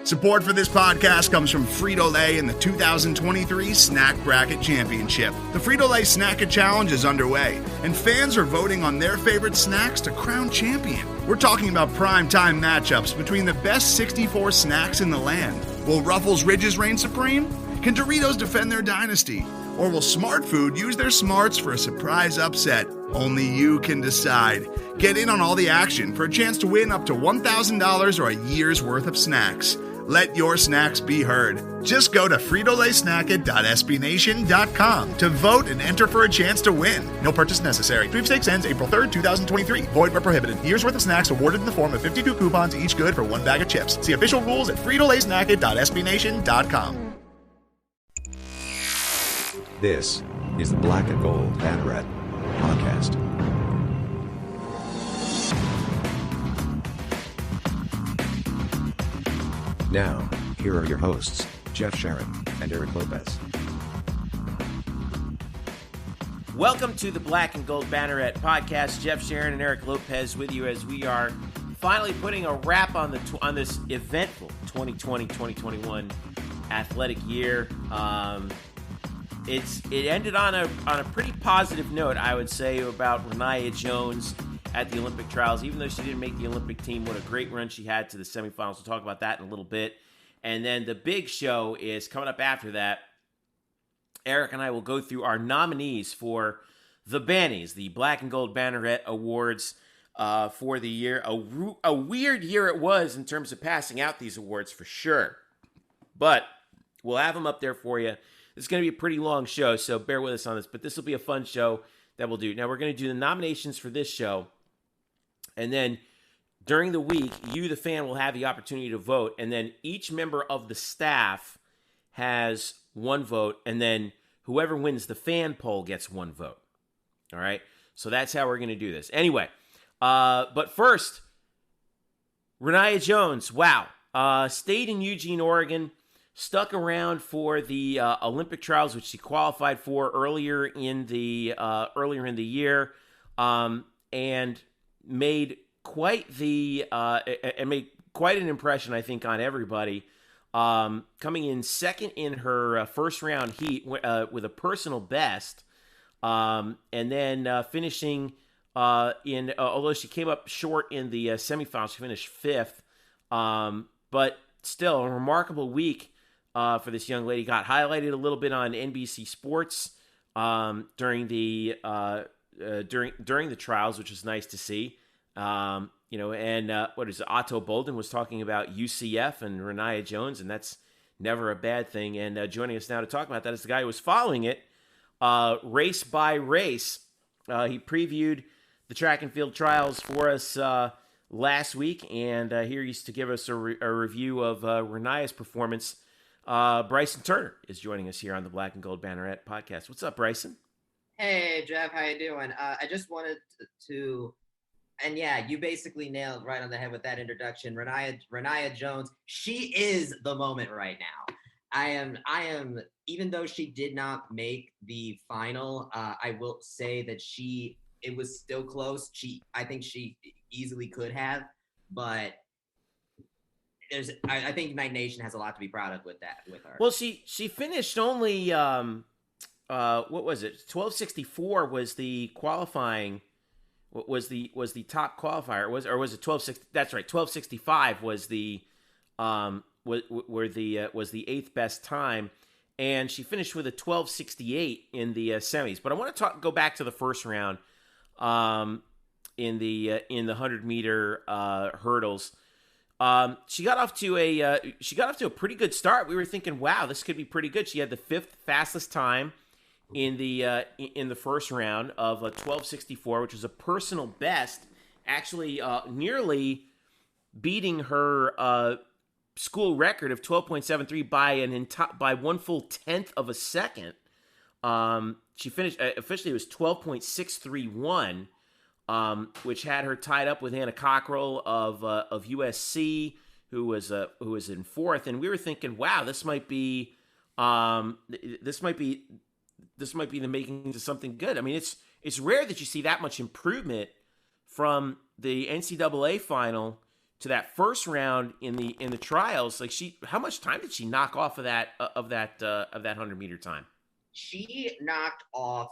Support for this podcast comes from Frito-Lay and the 2023 Snack Bracket Championship. The Frito-Lay Snack-It Challenge is underway, and fans are voting on their favorite snacks to crown champion. We're talking about prime-time matchups between the best 64 snacks in the land. Will Ruffles Ridges reign supreme? Can Doritos defend their dynasty? Or will Smart Food use their smarts for a surprise upset? Only you can decide. Get in on all the action for a chance to win up to $1,000 or a year's worth of snacks. Let your snacks be heard. Just go to fritolaysnacket.sbnation.com to vote and enter for a chance to win. No purchase necessary. Sweepstakes ends April 3rd, 2023. Void where prohibited. Year's worth of snacks awarded in the form of 52 coupons, each good for one bag of chips. See official rules at fritolaysnacket.sbnation.com. This is the Black Gold Banneret Podcast. Now, here are your hosts, Jeff Sharon and Eric Lopez. Welcome to the Black and Gold Banneret Podcast. Jeff Sharon and Eric Lopez with you as we are finally putting a wrap on this eventful 2020-2021 athletic year. It ended on a pretty positive note, I would say, about Rayniah Jones at the Olympic trials. Even though she didn't make the Olympic team, what a great run she had to the semifinals. We'll talk about that in a little bit. And then the big show is coming up after that. Eric and I will go through our nominees for the Bannies, the Black and Gold Banneret Awards for the year. A weird year it was in terms of passing out these awards for sure. But we'll have them up there for you. It's going to be a pretty long show, so bear with us on this. But this will be a fun show that we'll do. Now, we're going to do the nominations for this show. And then during the week, you, the fan, will have the opportunity to vote. And then each member of the staff has one vote. And then whoever wins the fan poll gets one vote. All right? So that's how we're going to do this. Anyway, but first, Rayniah Jones, wow. Stayed in Eugene, Oregon. Stuck around for the Olympic trials, which she qualified for earlier in the year, and made quite an impression, I think, on everybody. Coming in second in her first round heat with a personal best, and then finishing although she came up short in the semifinals, she finished fifth, but still a remarkable week. For this young lady, got highlighted a little bit on NBC Sports during the trials, which was nice to see. Otto Bolden was talking about UCF and Rayniah Jones, and that's never a bad thing. And joining us now to talk about that is the guy who was following it race by race. He previewed the track and field trials for us last week, and here he's to give us a review of Rayniah's performance. Bryson Turner is joining us here on the Black and Gold Banneret Podcast. What's up, Bryson? Hey, Jeff. How you doing? I just wanted to, and yeah, you basically nailed right on the head with that introduction. Rayniah Jones, she is the moment right now. I am, even though she did not make the final, I will say that it was still close. I think she easily could have, but I think Night Nation has a lot to be proud of with her. Well, she finished only what was it? 1264 was the qualifying. Was the top qualifier? Was it 1260? That's right. 1265 was the was the eighth best time, and she finished with a 1268 in the semis. But I want to go back to the first round in the 100-meter hurdles. She got off to a pretty good start. We were thinking, wow, this could be pretty good. She had the fifth fastest time in the first round of 12:64, which was a personal best, actually nearly beating her school record of 12.73 by one full tenth of a second. She finished officially it was 12.631. Which had her tied up with Anna Cockrell of USC, who was in fourth, and we were thinking, wow, this might be the making of something good. I mean, it's rare that you see that much improvement from the NCAA final to that first round in the trials, like how much time did she knock off of that 100-meter time? She knocked off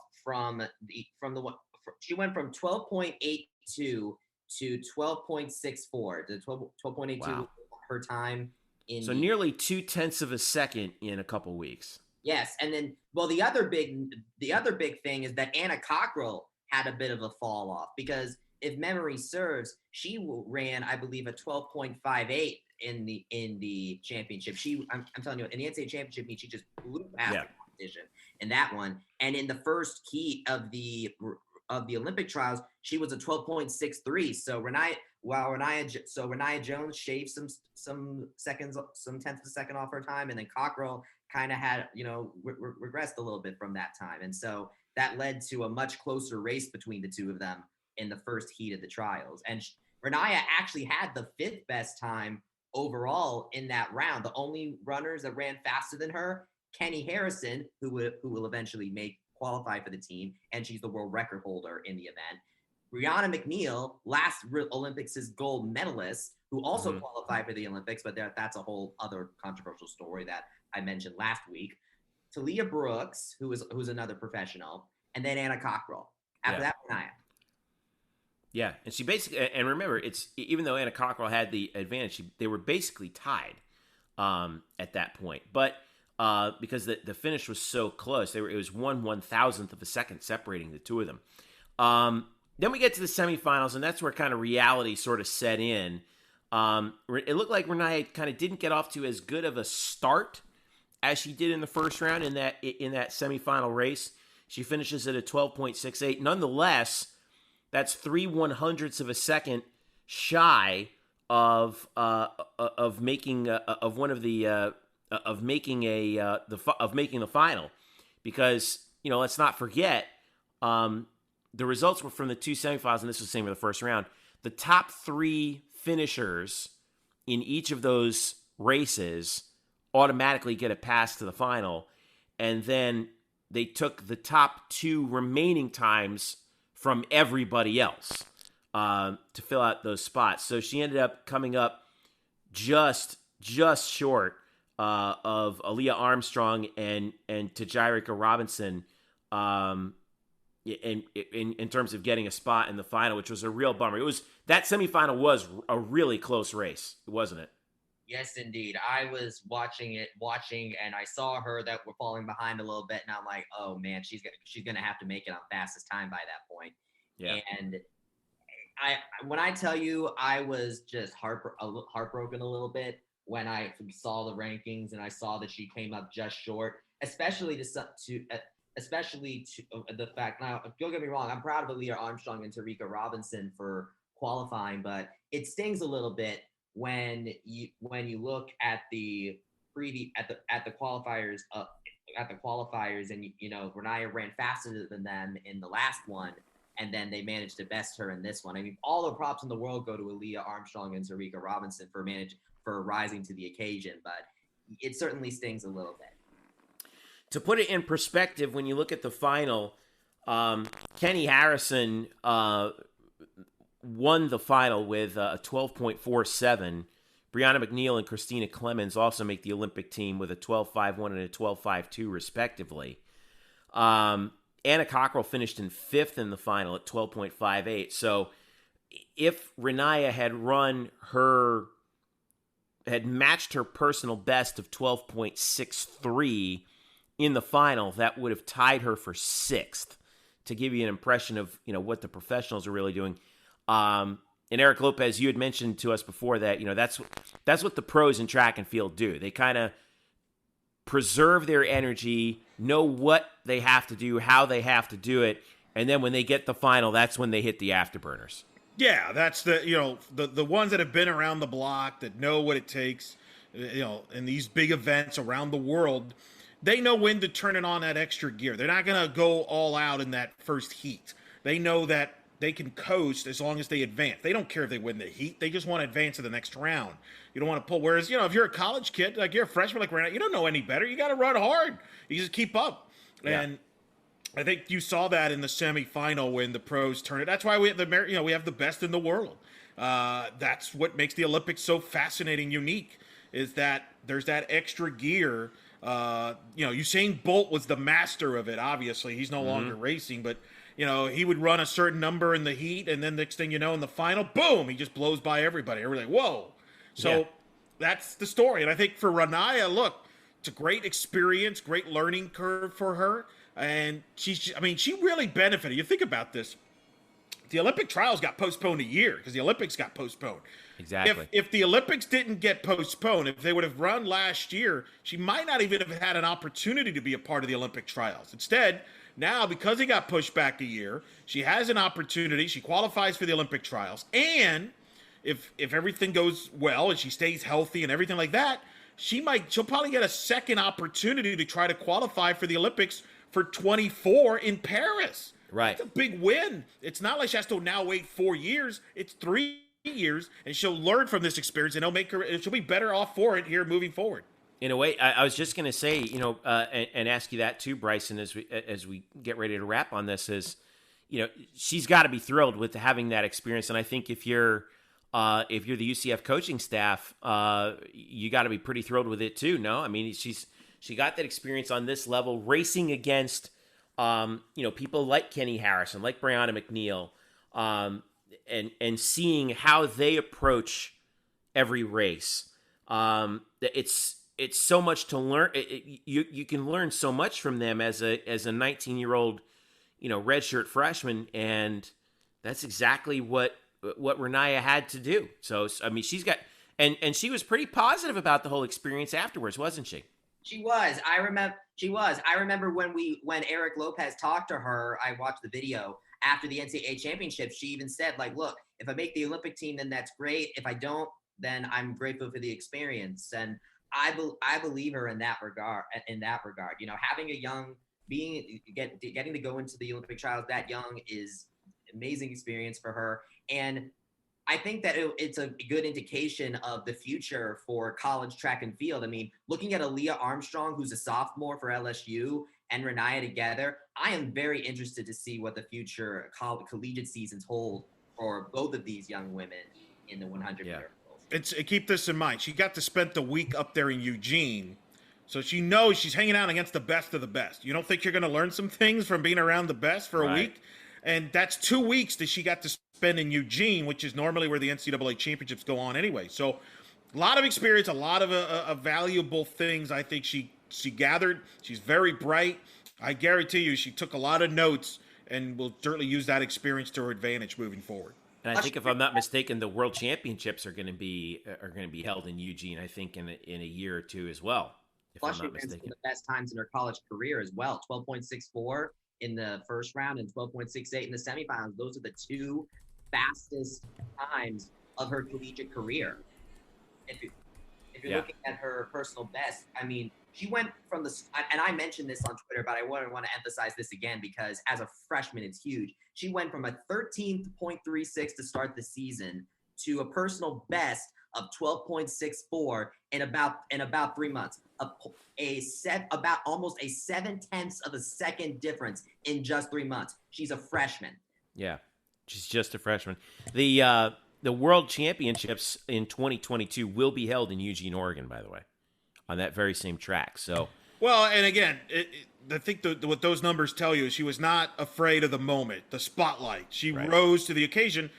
she went from 12.82 to 12.64. The 12.82 Wow. her time so nearly 0.2 of a second in a couple weeks. Yes, and then the other big thing is that Anna Cockrell had a bit of a fall off, because if memory serves, she ran, I believe, a 12.58 in the championship. I'm telling you, in the NCAA championship meet, she just blew past the competition in that one. And in the first heat of the Olympic trials, she was a 12.63. So Rayniah Jones shaved some seconds, some tenths of a second off her time, and then Cockrell kind of had, regressed a little bit from that time. And so that led to a much closer race between the two of them in the first heat of the trials. And Rayniah actually had the 5th best time overall in that round. The only runners that ran faster than her, Kenny Harrison, who will eventually qualify for the team, and she's the world record holder in the event. Brianna McNeil, last Olympics' gold medalist, who also qualified for the Olympics, but that's a whole other controversial story that I mentioned last week. Talia Brooks, who's another professional, and then Anna Cockrell. After that, Rayniah. Yeah, and she basically, and remember, it's even though Anna Cockrell had the advantage, they were basically tied at that point. But because the finish was so close, it was 1/1000th of a second separating the two of them. Then we get to the semifinals, and that's where kind of reality sort of set in. It looked like Rayniah kind of didn't get off to as good of a start as she did in the first round in that semifinal race. She finishes at a 12.68. Nonetheless, that's 3/100ths of a second shy of making the final, because let's not forget the results were from the two semifinals, and this was the same for the first round. The top 3 finishers in each of those races automatically get a pass to the final, and then they took the top 2 remaining times from everybody else to fill out those spots. So she ended up coming up just short of Aaliyah Armstrong and Tajirika Robinson in terms of getting a spot in the final, which was a real bummer. That semifinal was a really close race, wasn't it? Yes, indeed. I was watching, and I saw her that we're falling behind a little bit, and I'm like, oh man, she's gonna have to make it on fastest time by that point. Yeah. And when I tell you, I was just heartbroken a little bit when I saw the rankings and I saw that she came up just short, especially to the fact. Now, don't get me wrong, I'm proud of Aaliyah Armstrong and Tajirika Robinson for qualifying, but it stings a little bit when you look at the qualifiers and Rayniah ran faster than them in the last one, and then they managed to best her in this one. I mean, all the props in the world go to Aaliyah Armstrong and Tajirika Robinson for rising to the occasion, but it certainly stings a little bit. To put it in perspective, when you look at the final, Kenny Harrison won the final with a 12.47. Brianna McNeil and Christina Clemens also make the Olympic team with a 12.51 and a 12.52, respectively. Anna Cockrell finished in 5th in the final at 12.58. So if Rayniah had matched her personal best of 12.63 in the final, that would have tied her for 6th, to give you an impression of what the professionals are really doing. And Eric Lopez, you had mentioned to us before that that's what the pros in track and field do. They kind of preserve their energy, know what they have to do, how they have to do it, and then when they get the final, that's when they hit the afterburners. Yeah, that's the ones that have been around the block, that know what it takes, in these big events around the world. They know when to turn it on that extra gear. They're not going to go all out in that first heat. They know that they can coast as long as they advance. They don't care if they win the heat. They just want to advance to the next round. You don't want to pull. Whereas, if you're a college kid, like you're a freshman, like Rayniah, you don't know any better. You got to run hard. You just keep up. Yeah. And I think you saw that in the semifinal when the pros turn it. That's why we have we have the best in the world. That's what makes the Olympics so fascinating, unique, is that there's that extra gear. Usain Bolt was the master of it. Obviously, he's no longer racing, but he would run a certain number in the heat, and then next thing you know, in the final, boom, he just blows by everybody. Everybody's like, whoa. So that's the story. And I think for Rayniah, look, it's a great experience, great learning curve for her. And she really benefited. You think about this. The Olympic trials got postponed a year because the Olympics got postponed. Exactly. If the Olympics didn't get postponed, if they would have run last year, she might not even have had an opportunity to be a part of the Olympic trials. Instead, now, because it got pushed back a year, she has an opportunity. She qualifies for the Olympic trials. And if everything goes well and she stays healthy and everything like that, she'll probably get a second opportunity to try to qualify for the Olympics for 24 in Paris. Right. It's a big win. It's not like she has to now wait 4 years. It's 3 years, and she'll learn from this experience, and she'll be better off for it here moving forward. In a way, I was just going to say, and ask you that too, Bryson, as we get ready to wrap on this, is, she's got to be thrilled with having that experience. And I think if you're the UCF coaching staff, you got to be pretty thrilled with it too. No, I mean, she got that experience on this level, racing against, people like Kenny Harrison, like Brianna McNeil, and seeing how they approach every race. It's so much to learn. You can learn so much from them as a 19-year-old, redshirt freshman, and that's exactly what Rayniah had to do. So I mean, she's got, and she was pretty positive about the whole experience afterwards, wasn't she? She was. I remember when Eric Lopez talked to her. I watched the video after the NCAA championship. She even said, like, look, if I make the Olympic team, then that's great. If I don't, then I'm grateful for the experience. And I believe her in that regard. Having getting to go into the Olympic trials that young is amazing experience for her. And I think that it's a good indication of the future for college track and field. I mean, looking at Aaliyah Armstrong, who's a sophomore for LSU, and Rayniah together, I am very interested to see what the future collegiate seasons hold for both of these young women in the 100-meter. Keep this in mind. She got to spend the week up there in Eugene, so she knows she's hanging out against the best of the best. You don't think you're going to learn some things from being around the best for a week? And that's 2 weeks that she got to spend in Eugene, which is normally where the NCAA championships go on anyway. So a lot of experience, a lot of valuable things I think she gathered. She's very bright. I guarantee you she took a lot of notes and will certainly use that experience to her advantage moving forward. And I think, if I'm not mistaken, the World Championships are going to be held in Eugene, I think, in a year or two as well, if I'm not mistaken. The best times in her college career as well. 12.64 in the first round and 12.68 in the semifinals. Those are the two fastest times of her collegiate career. If you're looking at her personal best, I mean, she went from and I mentioned this on Twitter, but I want to emphasize this again because as a freshman, it's huge. She went from a 13.36 to start the season to a personal best of 12.64 in about 3 months. About almost a 0.7 of a second difference in just 3 months. She's a freshman. Yeah, she's just a freshman. The World Championships in 2022 will be held in Eugene, Oregon, by the way, on that very same track. So, well, and again, I think what those numbers tell you is she was not afraid of the moment, the spotlight. She rose to the occasion.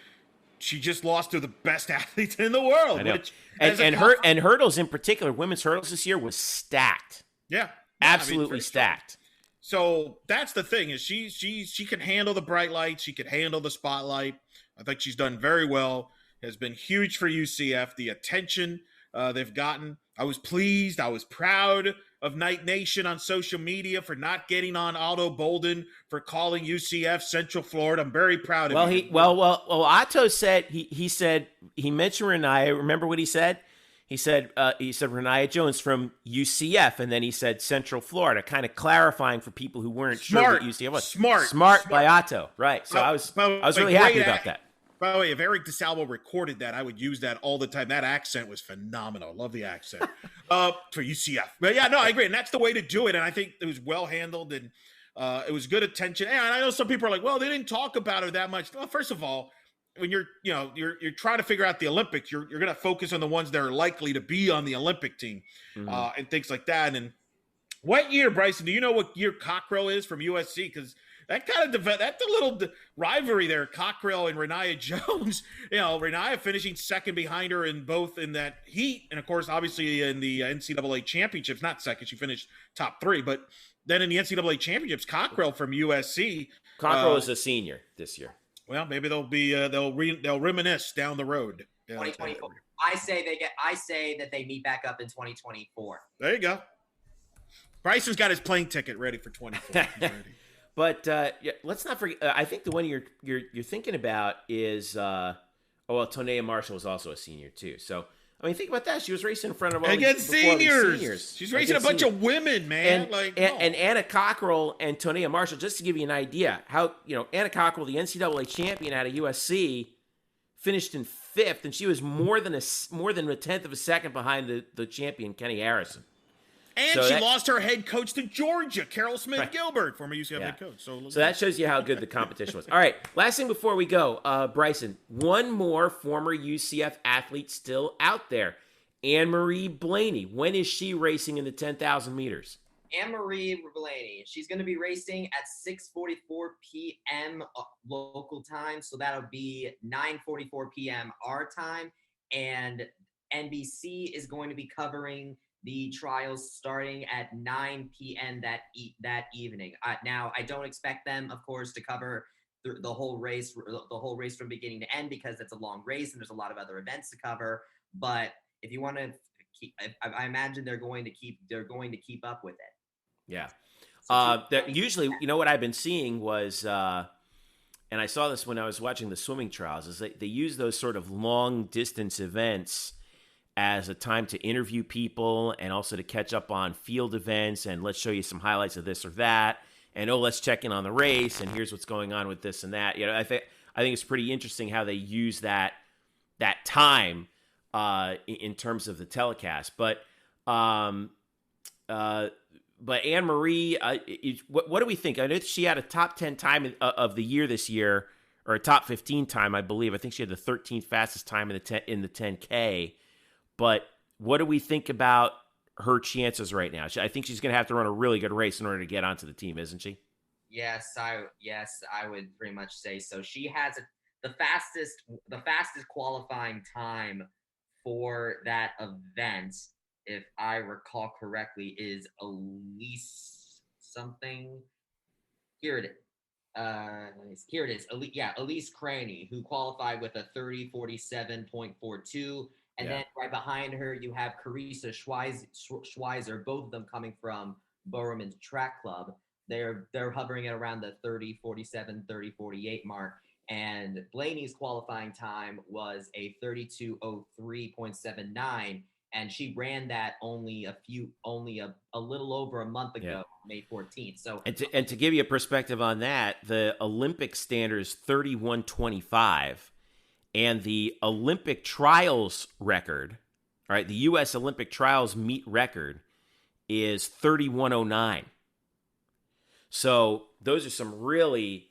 She just lost to the best athletes in the world. I know. And hurdles in particular, women's hurdles this year was stacked. Yeah, absolutely stacked. So that's the thing is she can handle the bright lights. She can handle the spotlight. I think she's done very well. Has been huge for UCF. The attention they've gotten. I was pleased. I was proud of Knight Nation on social media for not getting on Otto Bolden for calling UCF Central Florida. I'm very proud of him. Otto said he mentioned Rayniah. Remember what he said? He said Rayniah Jones from UCF, and then he said Central Florida, kind of clarifying for people who weren't sure what UCF was. Smart by Otto, right? So I was really happy about that. By the way, if Eric DeSalvo recorded that, I would use that all the time. That accent was phenomenal. Love the accent for UCF. But yeah, no, I agree. And that's the way to do it. And I think it was well handled and it was good attention. And I know some people are like, well, they didn't talk about her that much. Well, first of all, when you're trying to figure out the Olympics, you're going to focus on the ones that are likely to be on the Olympic team, and things like that. And what year, Bryson? Do you know what year Cockrell is from USC? Because that's a little rivalry there, Cockrell and Rayniah Jones. Rayniah finishing second behind her in that heat, and of course, obviously in the NCAA championships, not second, she finished top 3, but then in the NCAA championships, Cockrell from USC. Cockrell is a senior this year. Well, maybe they'll reminisce down the road. 2024. I say that they meet back up in 2024. There you go. Bryson's got his plane ticket ready for 24. But let's not forget. I think the one you're thinking about is Tonea Marshall was also a senior too. So I mean, think about that. She was racing in front of all against seniors. She's racing a bunch of women, man. And Anna Cockrell and Tonea Marshall. Just to give you an idea, how Anna Cockrell, the NCAA champion out of USC, finished in 5th, and she was more than a tenth of a second behind the champion Kenny Harrison. And she lost her head coach to Georgia, Carol Smith-Gilbert, former UCF head coach. So that shows you how good the competition was. All right, last thing before we go, Bryson, one more former UCF athlete still out there, Anne-Marie Blaney. When is she racing in the 10,000 meters? Anne-Marie Blaney. She's going to be racing at 6:44 p.m. local time, so that'll be 9:44 p.m. our time, and NBC is going to be covering the trials starting at 9 p.m. that evening. Now, I don't expect them, of course, to cover the whole race from beginning to end, because it's a long race and there's a lot of other events to cover. But if you want to I imagine they're going to keep up with it. Yeah. Usually, what I've been seeing was, and I saw this when I was watching the swimming trials, is they use those sort of long distance events as a time to interview people and also to catch up on field events, and let's show you some highlights of this or that, and let's check in on the race, and here's what's going on with this and that. I think it's pretty interesting how they use that time in terms of the telecast. But Anne-Marie, what do we think? I know she had a top 10 time of the year this year, or a top 15 time, I believe. I think she had the 13th fastest time in the 10K. But what do we think about her chances right now? I think she's going to have to run a really good race in order to get onto the team, isn't she? Yes, I would pretty much say so. She has the fastest qualifying time for that event, if I recall correctly, is Elise something. Here it is. Elise Craney, who qualified with a 30:47.42. And then right behind her, you have Carissa Schweizer, both of them coming from Bowerman Track Club. They're hovering at around the 30:47, 30:48 mark. And Blaney's qualifying time was a 32:03.79, and she ran that only a little over a month ago, May 14th. So and to give you a perspective on that, the Olympic standard is 31:25. And the Olympic trials record, all right, the U.S. Olympic trials meet record is 31:09. So those are some really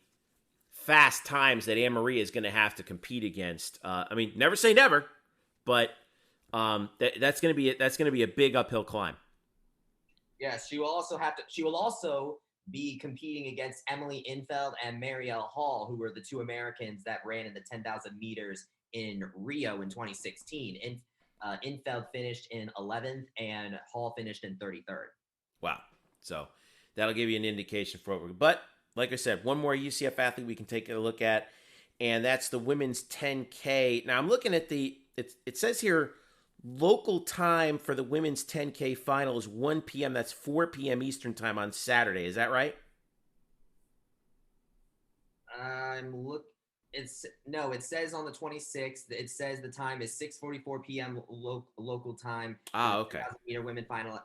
fast times that Anne-Marie is going to have to compete against. Never say never, but that's going to be a big uphill climb. Yes, she will also be competing against Emily Infeld and Marielle Hall, who were the two Americans that ran in the 10,000 meters in Rio in 2016. Infeld finished in 11th and Hall finished in 33rd. Wow. So that'll give you an indication for it. But like I said, one more UCF athlete we can take a look at, and that's the women's 10K. Now I'm looking at it says here, local time for the women's 10K final is 1 p.m. That's 4 p.m. Eastern time on Saturday. Is that right? It says on the 26th, it says the time is 6:44 p.m. local time. Okay. 1,000-meter women final,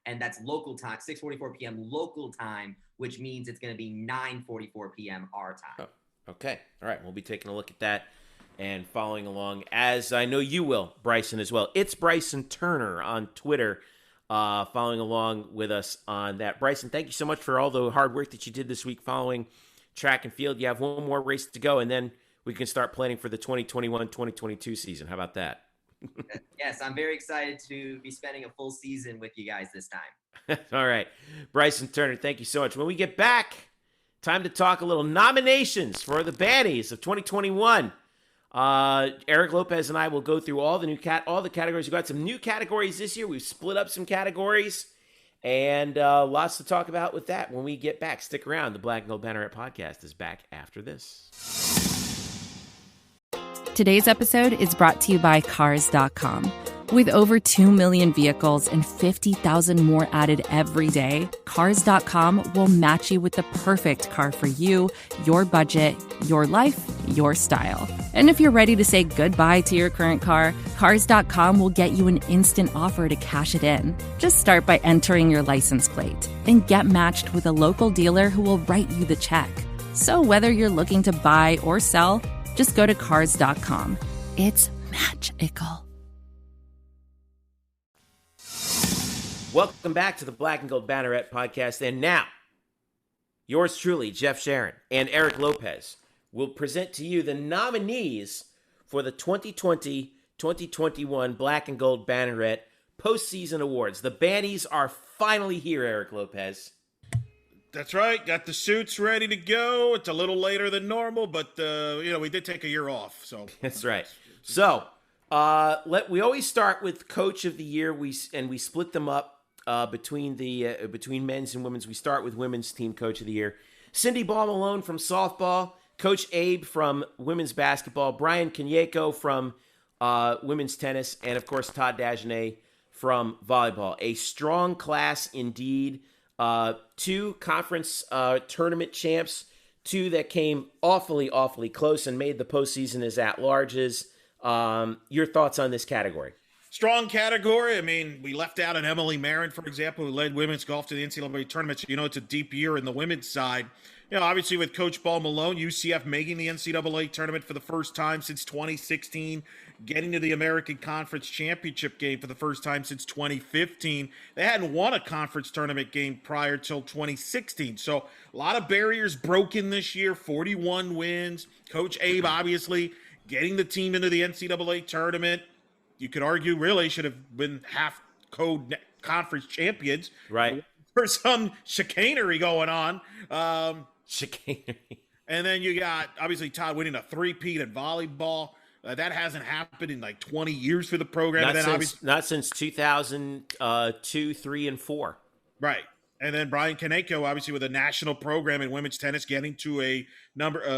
and that's local time, 6:44 p.m. local time, which means it's going to be 9:44 p.m. our time. Oh, okay. All right. We'll be taking a look at that and following along, as I know you will, Bryson, as well. It's Bryson Turner on Twitter, following along with us on that. Bryson, thank you so much for all the hard work that you did this week following track and field. You have one more race to go, and then we can start planning for the 2021-2022 season. How about that? Yes, I'm very excited to be spending a full season with you guys this time. All right. Bryson Turner, thank you so much. When we get back, time to talk a little nominations for the Bannies of 2021. Eric Lopez and I will go through all the categories. We've got some new categories this year. We've split up some categories, and lots to talk about with that when we get back. Stick around. The Black Gold Banneret Podcast is back after this. Today's episode is brought to you by Cars.com. With over 2 million vehicles and 50,000 more added every day, Cars.com will match you with the perfect car for you, your budget, your life, your style. And if you're ready to say goodbye to your current car, Cars.com will get you an instant offer to cash it in. Just start by entering your license plate and get matched with a local dealer who will write you the check. So whether you're looking to buy or sell, just go to Cars.com. It's magical. Welcome back to the Black and Gold Banneret Podcast. And now, yours truly, Jeff Sharon and Eric Lopez, will present to you the nominees for the 2020-2021 Black and Gold Banneret Postseason Awards. The Bannies are finally here, Eric Lopez. That's right. Got the suits ready to go. It's a little later than normal, but we did take a year off. So that's right. So we always start with Coach of the Year. We split them up between men's and women's. We start with Women's Team Coach of the Year. Cindy Ball Malone from softball, Coach Abe from women's basketball, Brian Kanyeko from women's tennis, and of course Todd Dagenet from volleyball. A strong class indeed. 2 conference tournament champs, 2 that came awfully close and made the postseason as at-larges. Your thoughts on this category? Strong category. I mean, we left out an Emily Marin, for example, who led women's golf to the NCAA tournament. So, it's a deep year in the women's side. Obviously with Coach Ball Malone, UCF making the NCAA tournament for the first time since 2016, getting to the American Conference Championship game for the first time since 2015. They hadn't won a conference tournament game prior till 2016. So a lot of barriers broken this year, 41 wins. Coach Abe, obviously, getting the team into the NCAA tournament. You could argue really should have been half code conference champions. Right. For some chicanery going on. Chicanery. And then you got, obviously, Todd winning a 3-peat at volleyball. That hasn't happened in like 20 years for the program. Not since 2002, 3, and 4. Right. And then Brian Kaneko, obviously, with a national program in women's tennis, getting to a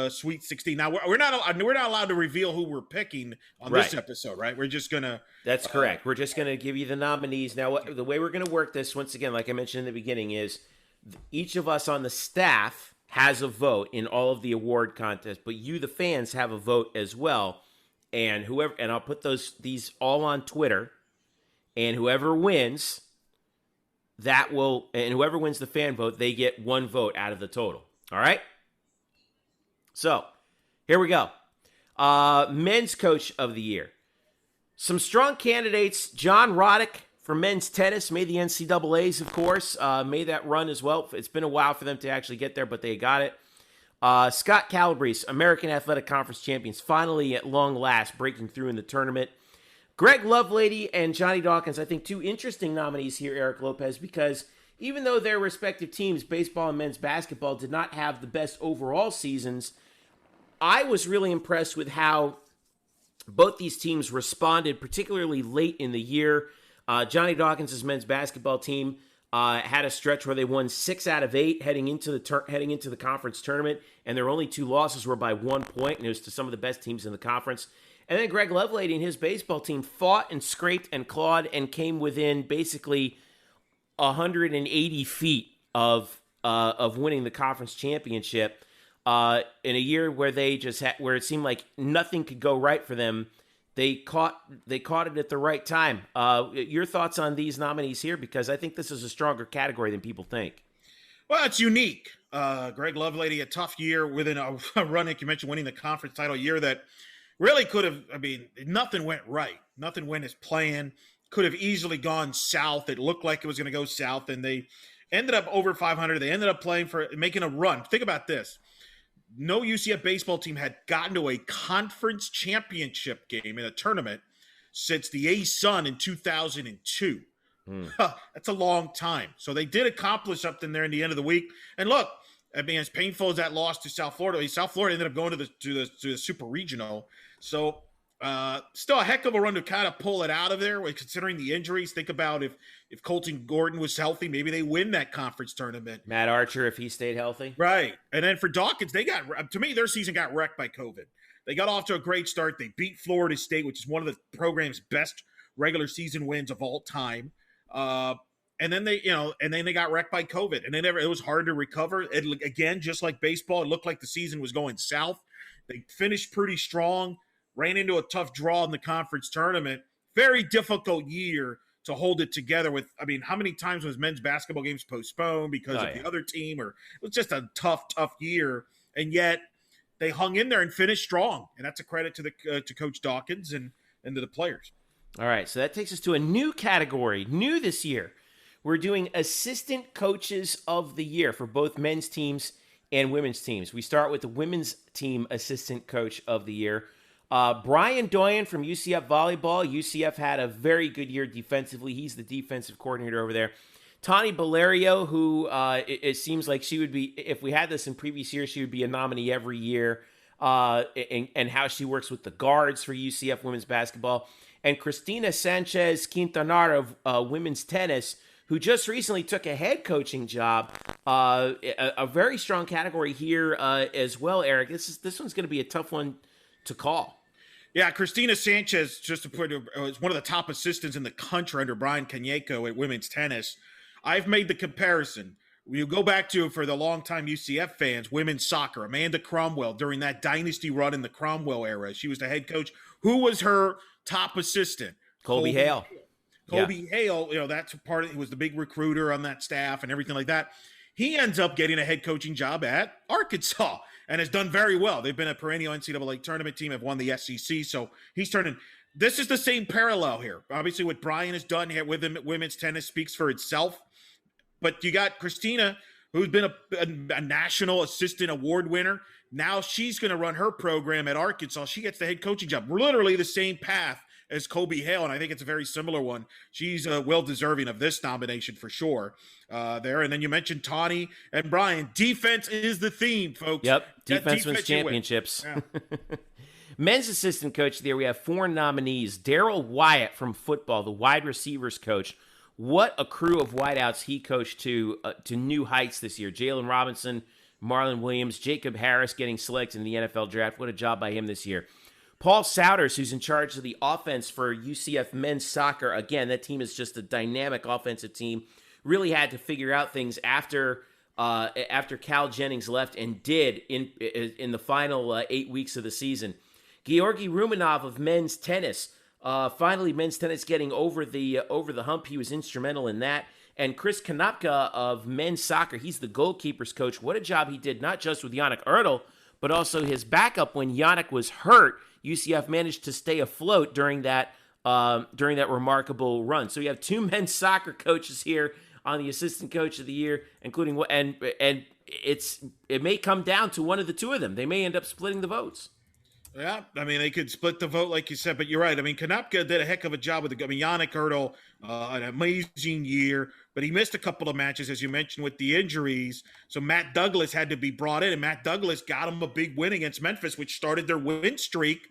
Sweet 16. Now, we're not allowed to reveal who we're picking on this episode, right? We're just going to. That's correct. We're just going to give you the nominees. Now, the way we're going to work this, once again, like I mentioned in the beginning, is each of us on the staff has a vote in all of the award contests, but you, the fans, have a vote as well. And I'll put these all on Twitter, and whoever wins the fan vote, they get 1 vote out of the total. All right? So, here we go. Men's Coach of the Year. Some strong candidates. John Roddick for men's tennis made the NCAAs, of course. Made that run as well. It's been a while for them to actually get there, but they got it. Scott Calabrese, American Athletic Conference champions, finally at long last breaking through in the tournament. Greg Lovelady and Johnny Dawkins, I think 2 interesting nominees here, Eric Lopez, because even though their respective teams, baseball and men's basketball, did not have the best overall seasons, I was really impressed with how both these teams responded, particularly late in the year. Johnny Dawkins' men's basketball team had a stretch where they won 6 out of 8 heading into the conference tournament, and their only 2 losses were by 1 point, and it was to some of the best teams in the conference. And then Greg Lovelady and his baseball team fought and scraped and clawed and came within basically 180 feet of winning the conference championship in a year where where it seemed like nothing could go right for them. They caught it at the right time. Your thoughts on these nominees here, because I think this is a stronger category than people think. Well, it's unique. Greg Lovelady, a tough year within a run, like you mentioned, winning the conference title, year that really could have, nothing went right. Nothing went as planned. Could have easily gone south. It looked like it was going to go south, and they ended up over 500. They ended up making a run. Think about this. no UCF baseball team had gotten to a conference championship game in a tournament since the A-Sun in 2002. That's a long time. So they did accomplish something there in the end of the week. And look, I mean, as painful as that loss to South Florida, South Florida ended up going to the Super Regional. So still a heck of a run to kind of pull it out of there, considering the injuries. Think about if Colton Gordon was healthy, maybe they win that conference tournament. Matt Archer, if he stayed healthy. Right. And then for Dawkins, to me, their season got wrecked by COVID. They got off to a great start. They beat Florida State, which is one of the program's best regular season wins of all time. And then they got wrecked by COVID, and it was hard to recover. Again, just like baseball, it looked like the season was going south. They finished pretty strong, ran into a tough draw in the conference tournament. Very difficult year to hold it together with. I mean, how many times was men's basketball games postponed because of the other team? Or it was just a tough year, and yet they hung in there and finished strong. And that's a credit to Coach Dawkins and to the players. All right, so that takes us to a new category, new this year. We're doing Assistant Coaches of the Year for both men's teams and women's teams. We start with the women's team Assistant Coach of the Year. Brian Doyen from UCF Volleyball. UCF had a very good year defensively. He's the defensive coordinator over there. Tani Valerio, who it seems like she would be, if we had this in previous years, she would be a nominee every year, and how she works with the guards for UCF women's basketball. And Cristina Sanchez Quintanar of women's tennis, who just recently took a head coaching job. A very strong category here as well, Eric. This one's going to be a tough one to call. Yeah, Cristina Sanchez, just to put her, is one of the top assistants in the country under Brian Cañeco at women's tennis. I've made the comparison. You go back to, for the longtime UCF fans, women's soccer. Amanda Cromwell, during that dynasty run in the Cromwell era, she was the head coach. Who was her top assistant? Colby Hale. Colby Hale, that's part of it. He was the big recruiter on that staff and everything like that. He ends up getting a head coaching job at Arkansas and has done very well. They've been a perennial NCAA tournament team, have won the SEC. So he's turning. This is the same parallel here. Obviously, what Brian has done here with women's tennis speaks for itself. But you got Christina, who's been a national assistant award winner. Now she's going to run her program at Arkansas. She gets the head coaching job. Literally the same path as Colby Hale, and I think it's a very similar one. She's well-deserving of this nomination for sure there. And then you mentioned Tawny and Brian. Defense is the theme, folks. Yep, defense wins championships. Yeah. Men's assistant coach there, we have 4 nominees. Daryl Wyatt from football, the wide receivers coach. What a crew of wideouts he coached to new heights this year. Jalen Robinson, Marlon Williams, Jacob Harris getting selected in the NFL draft. What a job by him this year. Paul Souders, who's in charge of the offense for UCF men's soccer. Again, that team is just a dynamic offensive team. Really had to figure out things after Cal Jennings left, and did in the final 8 weeks of the season. Georgi Rumanov of men's tennis. Finally, men's tennis getting over the hump. He was instrumental in that. And Chris Konopka of men's soccer. He's the goalkeepers coach. What a job he did, not just with Yannick Ertl, but also his backup when Yannick was hurt. UCF managed to stay afloat during that remarkable run. So you have 2 men's soccer coaches here on the assistant coach of the year, including and it may come down to one of the 2 of them. They may end up splitting the votes. Yeah, I mean, they could split the vote, like you said, but you're right. I mean, Konopka did a heck of a job with Yannick Ertl, an amazing year, but he missed a couple of matches, as you mentioned, with the injuries. So Matt Douglas had to be brought in, and Matt Douglas got him a big win against Memphis, which started their win streak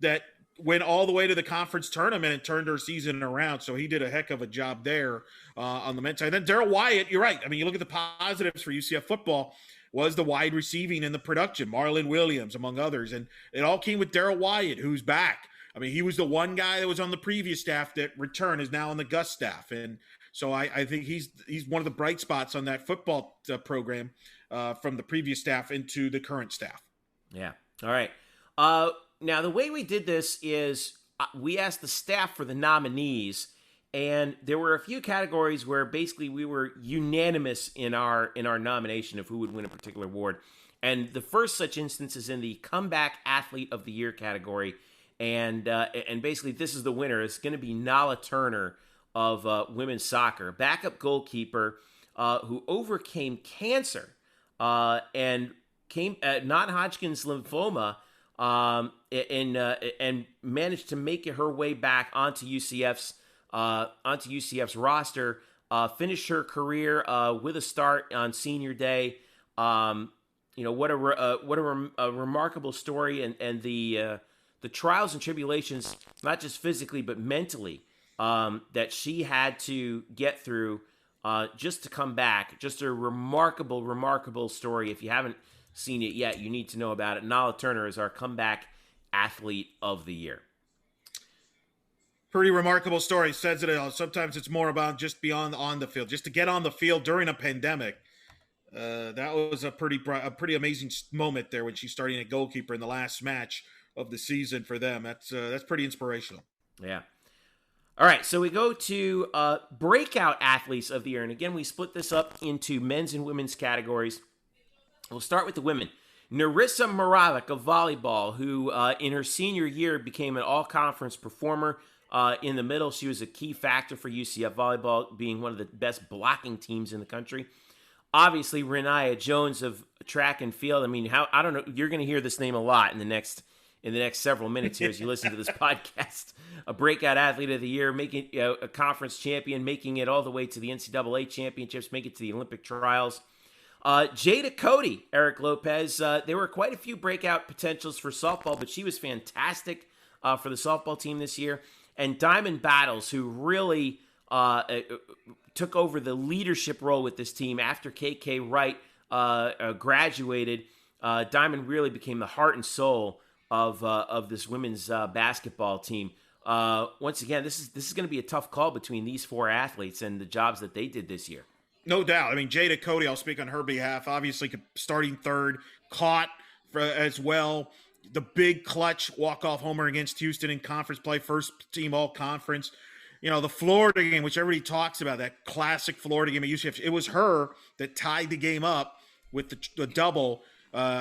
that went all the way to the conference tournament and turned their season around. So he did a heck of a job there on the men's side. Then Daryl Wyatt, you're right. I mean, you look at the positives for UCF football, was the wide receiving and the production, Marlon Williams, among others. And it all came with Daryl Wyatt, who's back. I mean, he was the one guy that was on the previous staff that returned, is now on the Gus staff. And so I think he's one of the bright spots on that football program from the previous staff into the current staff. Yeah. All right. Now, the way we did this is we asked the staff for the nominees, and there were a few categories where basically we were unanimous in our nomination of who would win a particular award. And the first such instance is in the Comeback Athlete of the Year category. And basically this is the winner. It's going to be Nala Turner of women's soccer, backup goalkeeper who overcame cancer and non-Hodgkin's lymphoma, and managed to make her way back onto UCF's roster. Finished her career with a start on senior day. What a remarkable story, and the trials and tribulations, not just physically but mentally, that she had to get through just to come back. Just a remarkable story. If you haven't seen it yet, you need to know about it. Nala Turner is our comeback athlete of the year. Pretty remarkable story. Says it all. Sometimes it's more about just beyond on the field, just to get on the field during a pandemic. That was a pretty amazing moment there when she's starting at goalkeeper in the last match of the season for them. That's pretty inspirational. Yeah. All right, so we go to breakout athletes of the year, and again we split this up into men's and women's categories. We'll start with the women. Narissa Moravec of volleyball, who in her senior year became an all-conference performer. In the middle, she was a key factor for UCF volleyball, being one of the best blocking teams in the country. Obviously, Rayniah Jones of track and field. I mean, I don't know. You're going to hear this name a lot in the next several minutes here as you listen to this podcast. A breakout athlete of the year, making a conference champion, making it all the way to the NCAA championships, making it to the Olympic trials. Jada Cody, Eric Lopez. There were quite a few breakout potentials for softball, but she was fantastic for the softball team this year. And Diamond Battles, who really took over the leadership role with this team after KK Wright graduated. Diamond really became the heart and soul of this women's basketball team. Once again, this is going to be a tough call between these four athletes and the jobs that they did this year. No doubt. I mean, Jada Cody, I'll speak on her behalf. Obviously, starting third, caught as well. The big clutch walk-off homer against Houston in conference play, first team all-conference. The Florida game, which everybody talks about, that classic Florida game at UCF, it was her that tied the game up with the double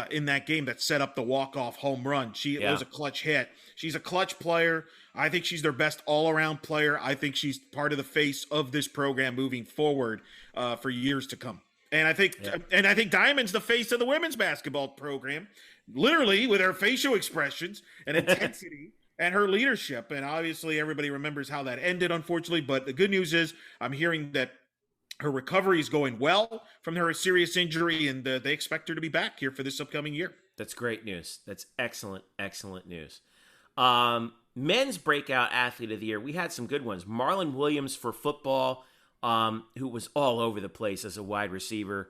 in that game that set up the walk-off home run. It was a clutch hit. She's a clutch player. I think she's their best all-around player. I think she's part of the face of this program moving forward for years to come. And I think Diamond's the face of the women's basketball program, literally with her facial expressions and intensity and her leadership. And obviously everybody remembers how that ended, unfortunately. But the good news is I'm hearing that her recovery is going well from her serious injury, and they expect her to be back here for this upcoming year. That's great news. That's excellent news. Men's breakout athlete of the year, we had some good ones. Marlon Williams for football, who was all over the place as a wide receiver.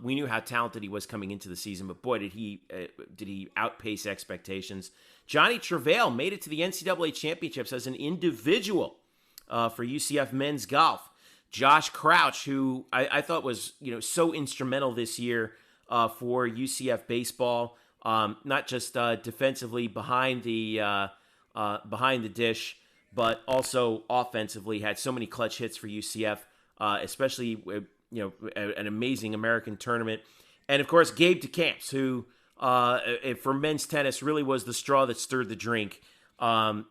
We knew how talented he was coming into the season, but boy, did he outpace expectations. Johnny Travail made it to the NCAA championships as an individual for UCF men's golf. Josh Crouch, who I thought was so instrumental this year for UCF baseball, not just defensively behind the dish, but also offensively, had so many clutch hits for UCF, especially an amazing American tournament. And of course, Gabe DeCamps, who for men's tennis really was the straw that stirred the drink, and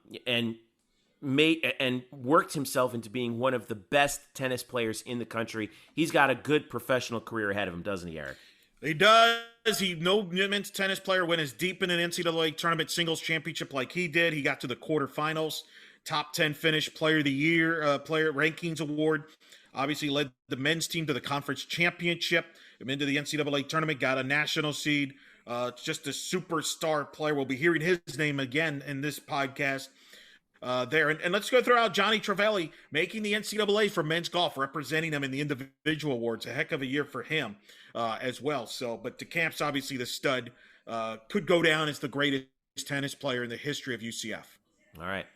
worked himself into being one of the best tennis players in the country. He's got a good professional career ahead of him, doesn't he, Eric? He does. No men's tennis player went as deep in an NCAA tournament singles championship like he did. He got to the quarterfinals, top 10 finish, player of the year, player rankings award. Obviously led the men's team to the conference championship, into the NCAA tournament, got a national seed. Just a superstar player. We'll be hearing his name again in this podcast there. And let's go through Johnny Travelli making the NCAA for men's golf, representing them in the individual awards. A heck of a year for him as well. But DeCamps, obviously the stud, could go down as the greatest tennis player in the history of UCF. All right.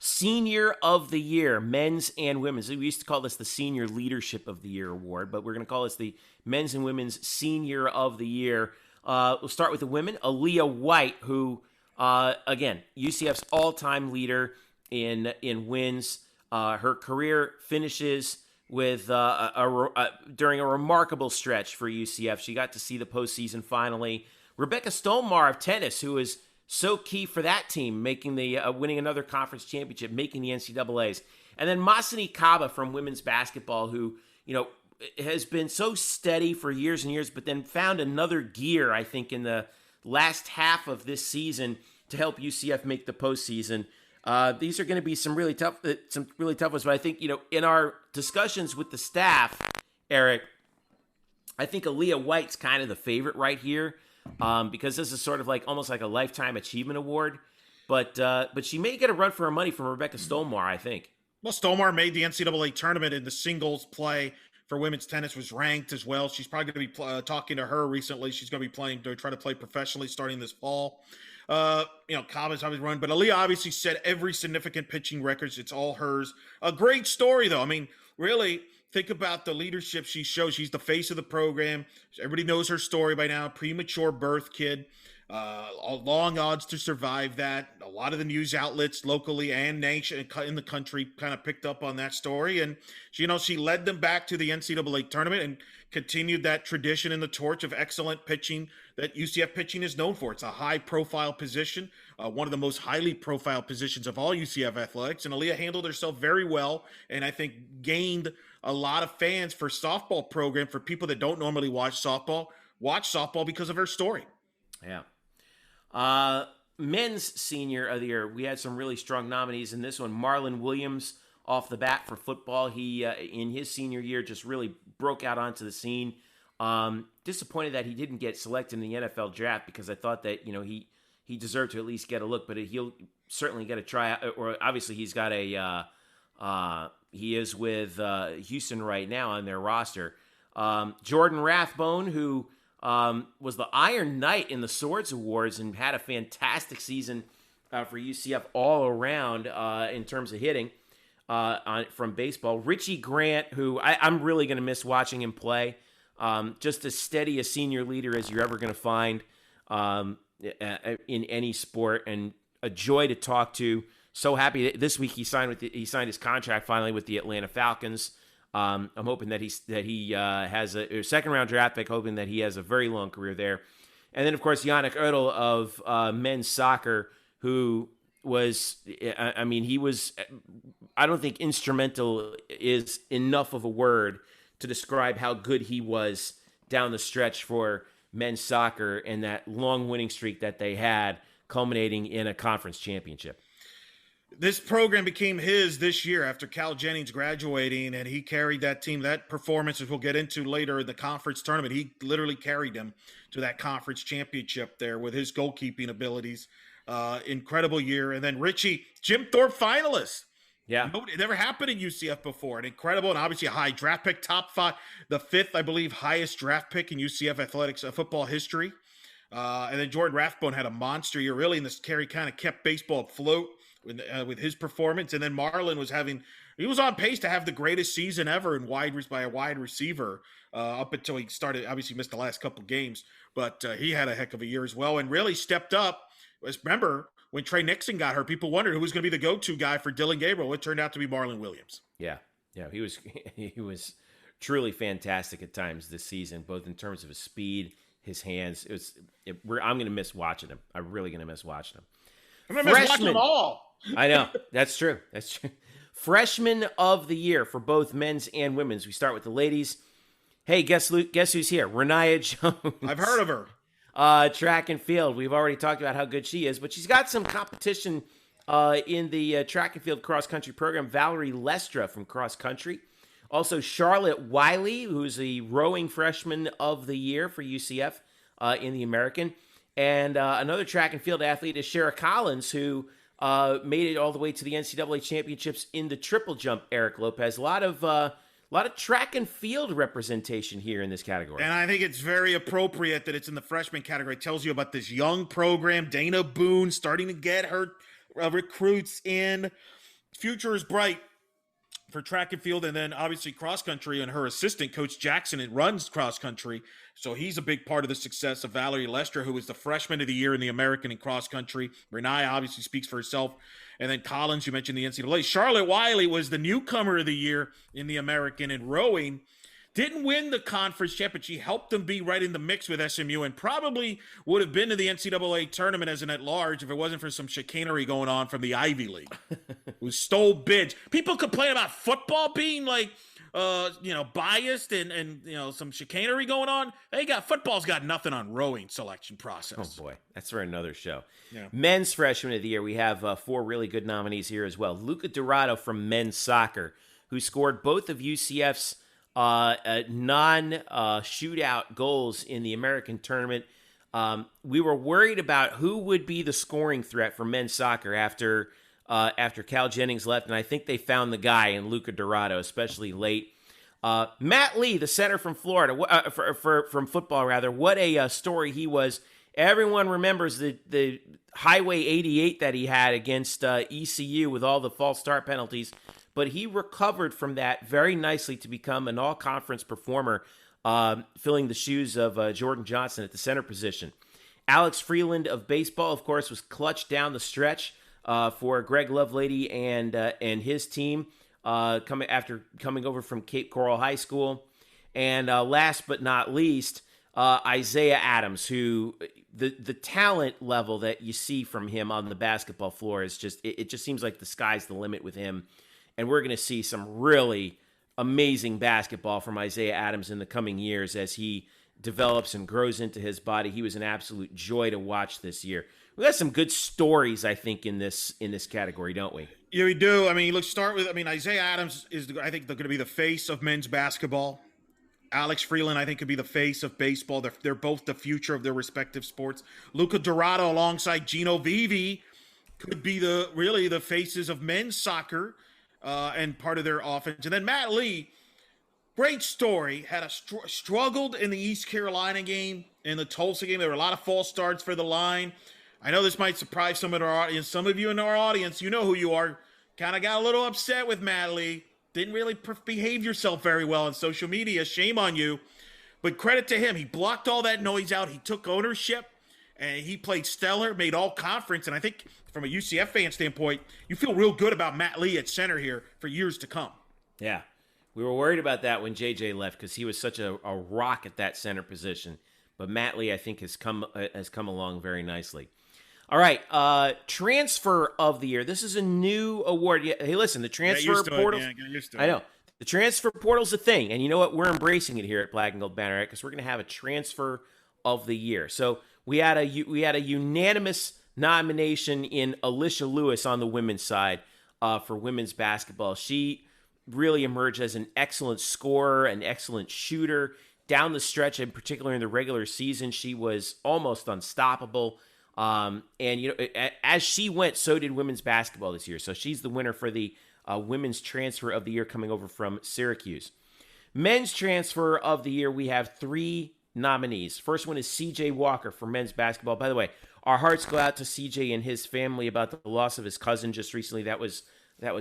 Senior of the Year, men's and women's. We used to call this the Senior Leadership of the Year award, but we're going to call this the Men's and Women's Senior of the Year. We'll start with the women. Aaliyah White, who, again, UCF's all-time leader in wins. Her career finishes with during a remarkable stretch for UCF. She got to see the postseason finally. Rebecca Stolmar of tennis, who is so key for that team, making winning another conference championship, making the NCAAs. And then Masani Kaba from women's basketball, who, has been so steady for years and years, but then found another gear, I think, in the last half of this season to help UCF make the postseason. These are going to be some really tough ones. But I think, in our discussions with the staff, Eric, I think Aaliyah White's kind of the favorite right here, because this is sort of almost like a lifetime achievement award. But she may get a run for her money from Rebecca Stolmar, I think. Well, Stolmar made the NCAA tournament in the singles play for women's tennis, was ranked as well. She's probably going to be talking to her recently. She's going to be trying to play professionally starting this fall. Cobb's obviously run, but Aaliyah obviously set every significant pitching records. It's all hers. A great story, though. I mean, really, think about the leadership she shows. She's the face of the program. Everybody knows her story by now. Premature birth kid. Long odds to survive that. A lot of the news outlets locally and nation in the country kind of picked up on that story. And, she led them back to the NCAA tournament and continued that tradition in the torch of excellent pitching that UCF pitching is known for. It's a high-profile position, one of the most highly profile positions of all UCF athletics. And Aaliyah handled herself very well and I think gained a lot of fans for softball program. For people that don't normally watch softball because of her story. Yeah. Men's senior of the year, we had some really strong nominees in this one. Marlon Williams off the bat for football. He, in his senior year, just really broke out onto the scene. Disappointed that he didn't get selected in the NFL draft because I thought that, he deserved to at least get a look, but he'll certainly get a try. Or obviously he's got he is with Houston right now on their roster. Jordan Rathbone, who was the Iron Knight in the Swords Awards and had a fantastic season for UCF all around in terms of hitting from baseball. Richie Grant, who I'm really going to miss watching him play. Just as steady a senior leader as you're ever going to find in any sport, and a joy to talk to. So happy that this week he signed his contract finally with the Atlanta Falcons. I'm hoping that he has a second round draft pick, hoping that he has a very long career there. And then, of course, Yannick Oetel of men's soccer, who was, he was, I don't think instrumental is enough of a word to describe how good he was down the stretch for men's soccer and that long winning streak that they had, culminating in a conference championship. This program became his this year after Cal Jennings graduating, and he carried that team. That performance, which we'll get into later in the conference tournament, he literally carried them to that conference championship there with his goalkeeping abilities. Incredible year. And then Richie, Jim Thorpe finalist. Yeah. It never happened in UCF before. An incredible and obviously a high draft pick, top 5, the 5th, I believe, highest draft pick in UCF athletics football history. And then Jordan Rathbone had a monster year, really, in this carry kind of kept baseball afloat with his performance. And then Marlon was on pace to have the greatest season ever by a wide receiver up until he started, obviously missed the last couple games, but he had a heck of a year as well and really stepped up. Remember when Trey Nixon got hurt, people wondered who was going to be the go-to guy for Dylan Gabriel. It turned out to be Marlon Williams. Yeah, he was truly fantastic at times this season, both in terms of his speed, his hands. I'm going to miss watching him. I'm really going to miss watching him. I'm going to miss watching them all. I know. That's true. Freshman of the year for both men's and women's. We start with the ladies. Hey, guess who's here? Rayniah Jones. I've heard of her. Track and field. We've already talked about how good she is, but she's got some competition in the track and field cross country program. Valerie Lestra from cross country. Also, Charlotte Wiley, who's the rowing freshman of the year for UCF in the American. And another track and field athlete is Shara Collins, who made it all the way to the NCAA championships in the triple jump. Eric Lopez, a lot of track and field representation here in this category. And I think it's very appropriate that it's in the freshman category. It tells you about this young program. Dana Boone starting to get her recruits in. Future is bright for track and field, and then obviously cross country, and her assistant, Coach Jackson, runs cross country. So he's a big part of the success of Valerie Lestra, who was the freshman of the year in the American in cross country. Rayniah obviously speaks for herself. And then Collins, you mentioned the NCAA. Charlotte Wiley was the newcomer of the year in the American in rowing. Didn't win the conference championship. She helped them be right in the mix with SMU and probably would have been to the NCAA tournament as an at-large if it wasn't for some chicanery going on from the Ivy League, who stole bids. People complain about football being like biased and some chicanery going on. Football's got nothing on rowing selection process. Oh boy, that's for another show. Yeah. Men's Freshman of the Year, we have 4 really good nominees here as well. Luca Dorado from men's soccer, who scored both of UCF's non-shootout goals in the American tournament. We were worried about who would be the scoring threat for men's soccer after Cal Jennings left, and I think they found the guy in Luca Dorado, especially late. Matt Lee, the center from Florida, from football rather, what a story he was. Everyone remembers the Highway 88 that he had against ECU with all the false start penalties, but he recovered from that very nicely to become an all-conference performer, filling the shoes of Jordan Johnson at the center position. Alex Freeland of baseball, of course, was clutch down the stretch for Greg Lovelady and his team coming over from Cape Coral High School. And last but not least, Isaiah Adams, who the talent level that you see from him on the basketball floor is just it just seems like the sky's the limit with him. And we're going to see some really amazing basketball from Isaiah Adams in the coming years as he develops and grows into his body. He was an absolute joy to watch this year. We got some good stories, I think, in this category, don't we? Yeah, we do. I mean, let's start with, Isaiah Adams is, I think, they're going to be the face of men's basketball. Alex Freeland, I think, could be the face of baseball. They're both the future of their respective sports. Luca Dorado alongside Gino Vivi could be the faces of men's soccer and part of their offense. And then Matt Lee, great story, had struggled in the East Carolina game, in the Tulsa game. There were a lot of false starts for the line. I know this might surprise some of our audience. Some of you in our audience, you know who you are, kind of got a little upset with Matt Lee. Didn't really behave yourself very well on social media. Shame on you. But credit to him. He blocked all that noise out. He took ownership, and he played stellar, made all conference. And I think from a UCF fan standpoint, you feel real good about Matt Lee at center here for years to come. Yeah. We were worried about that when JJ left because he was such a rock at that center position. But Matt Lee, I think, has come along very nicely. All right, Transfer of the Year. This is a new award. Hey, listen, the transfer portal. Get used to it. I know. The transfer portal's a thing, and you know what? We're embracing it here at Black Gold Banneret because we're going to have a Transfer of the Year. So we had a unanimous nomination in Alicia Lewis on the women's side for women's basketball. She really emerged as an excellent scorer, an excellent shooter. Down the stretch, in particular in the regular season, she was almost unstoppable. And as she went, so did women's basketball this year. So she's the winner for the women's transfer of the year coming over from Syracuse. Men's transfer of the year, we have 3 nominees. First one is CJ Walker for men's basketball. By the way, our hearts go out to CJ and his family about the loss of his cousin just recently. That was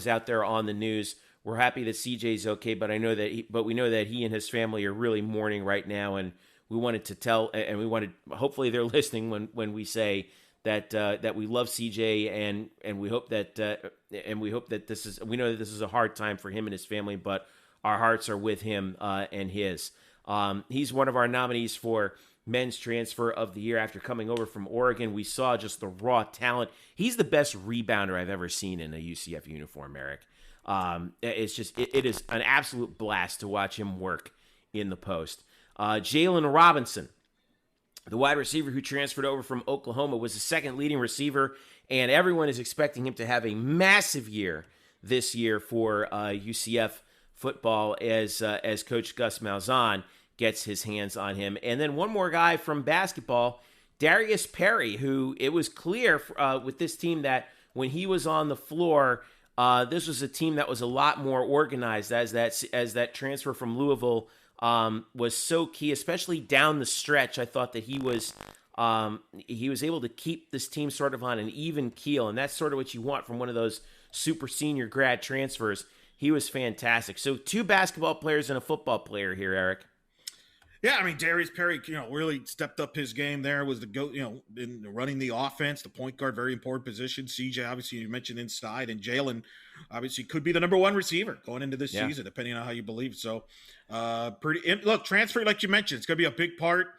out there on the news. We're happy that CJ's okay, but we know that he and his family are really mourning right now, and we wanted to tell, and hopefully they're listening when we say that we love CJ and we hope that we know that this is a hard time for him and his family, but our hearts are with him and his. He's one of our nominees for men's transfer of the year after coming over from Oregon. We saw just the raw talent. He's the best rebounder I've ever seen in a UCF uniform, Eric. It is an absolute blast to watch him work in the post. Jalen Robinson, the wide receiver who transferred over from Oklahoma, was the second leading receiver, and everyone is expecting him to have a massive year this year for UCF football as Coach Gus Malzahn gets his hands on him. And then one more guy from basketball, Darius Perry, who it was clear with this team that when he was on the floor, this was a team that was a lot more organized as that transfer from Louisville was so key, especially down the stretch. I thought that he was able to keep this team sort of on an even keel, and that's sort of what you want from one of those super senior grad transfers. He was fantastic. So 2 basketball players and a football player here, Eric. Yeah, I mean, Darius Perry, really stepped up his game there, was the go, in running the offense, the point guard, very important position. CJ, obviously, you mentioned inside, and Jalen, obviously, could be the number 1 receiver going into this season, depending on how you believe. So, look, transfer, like you mentioned, it's going to be a big part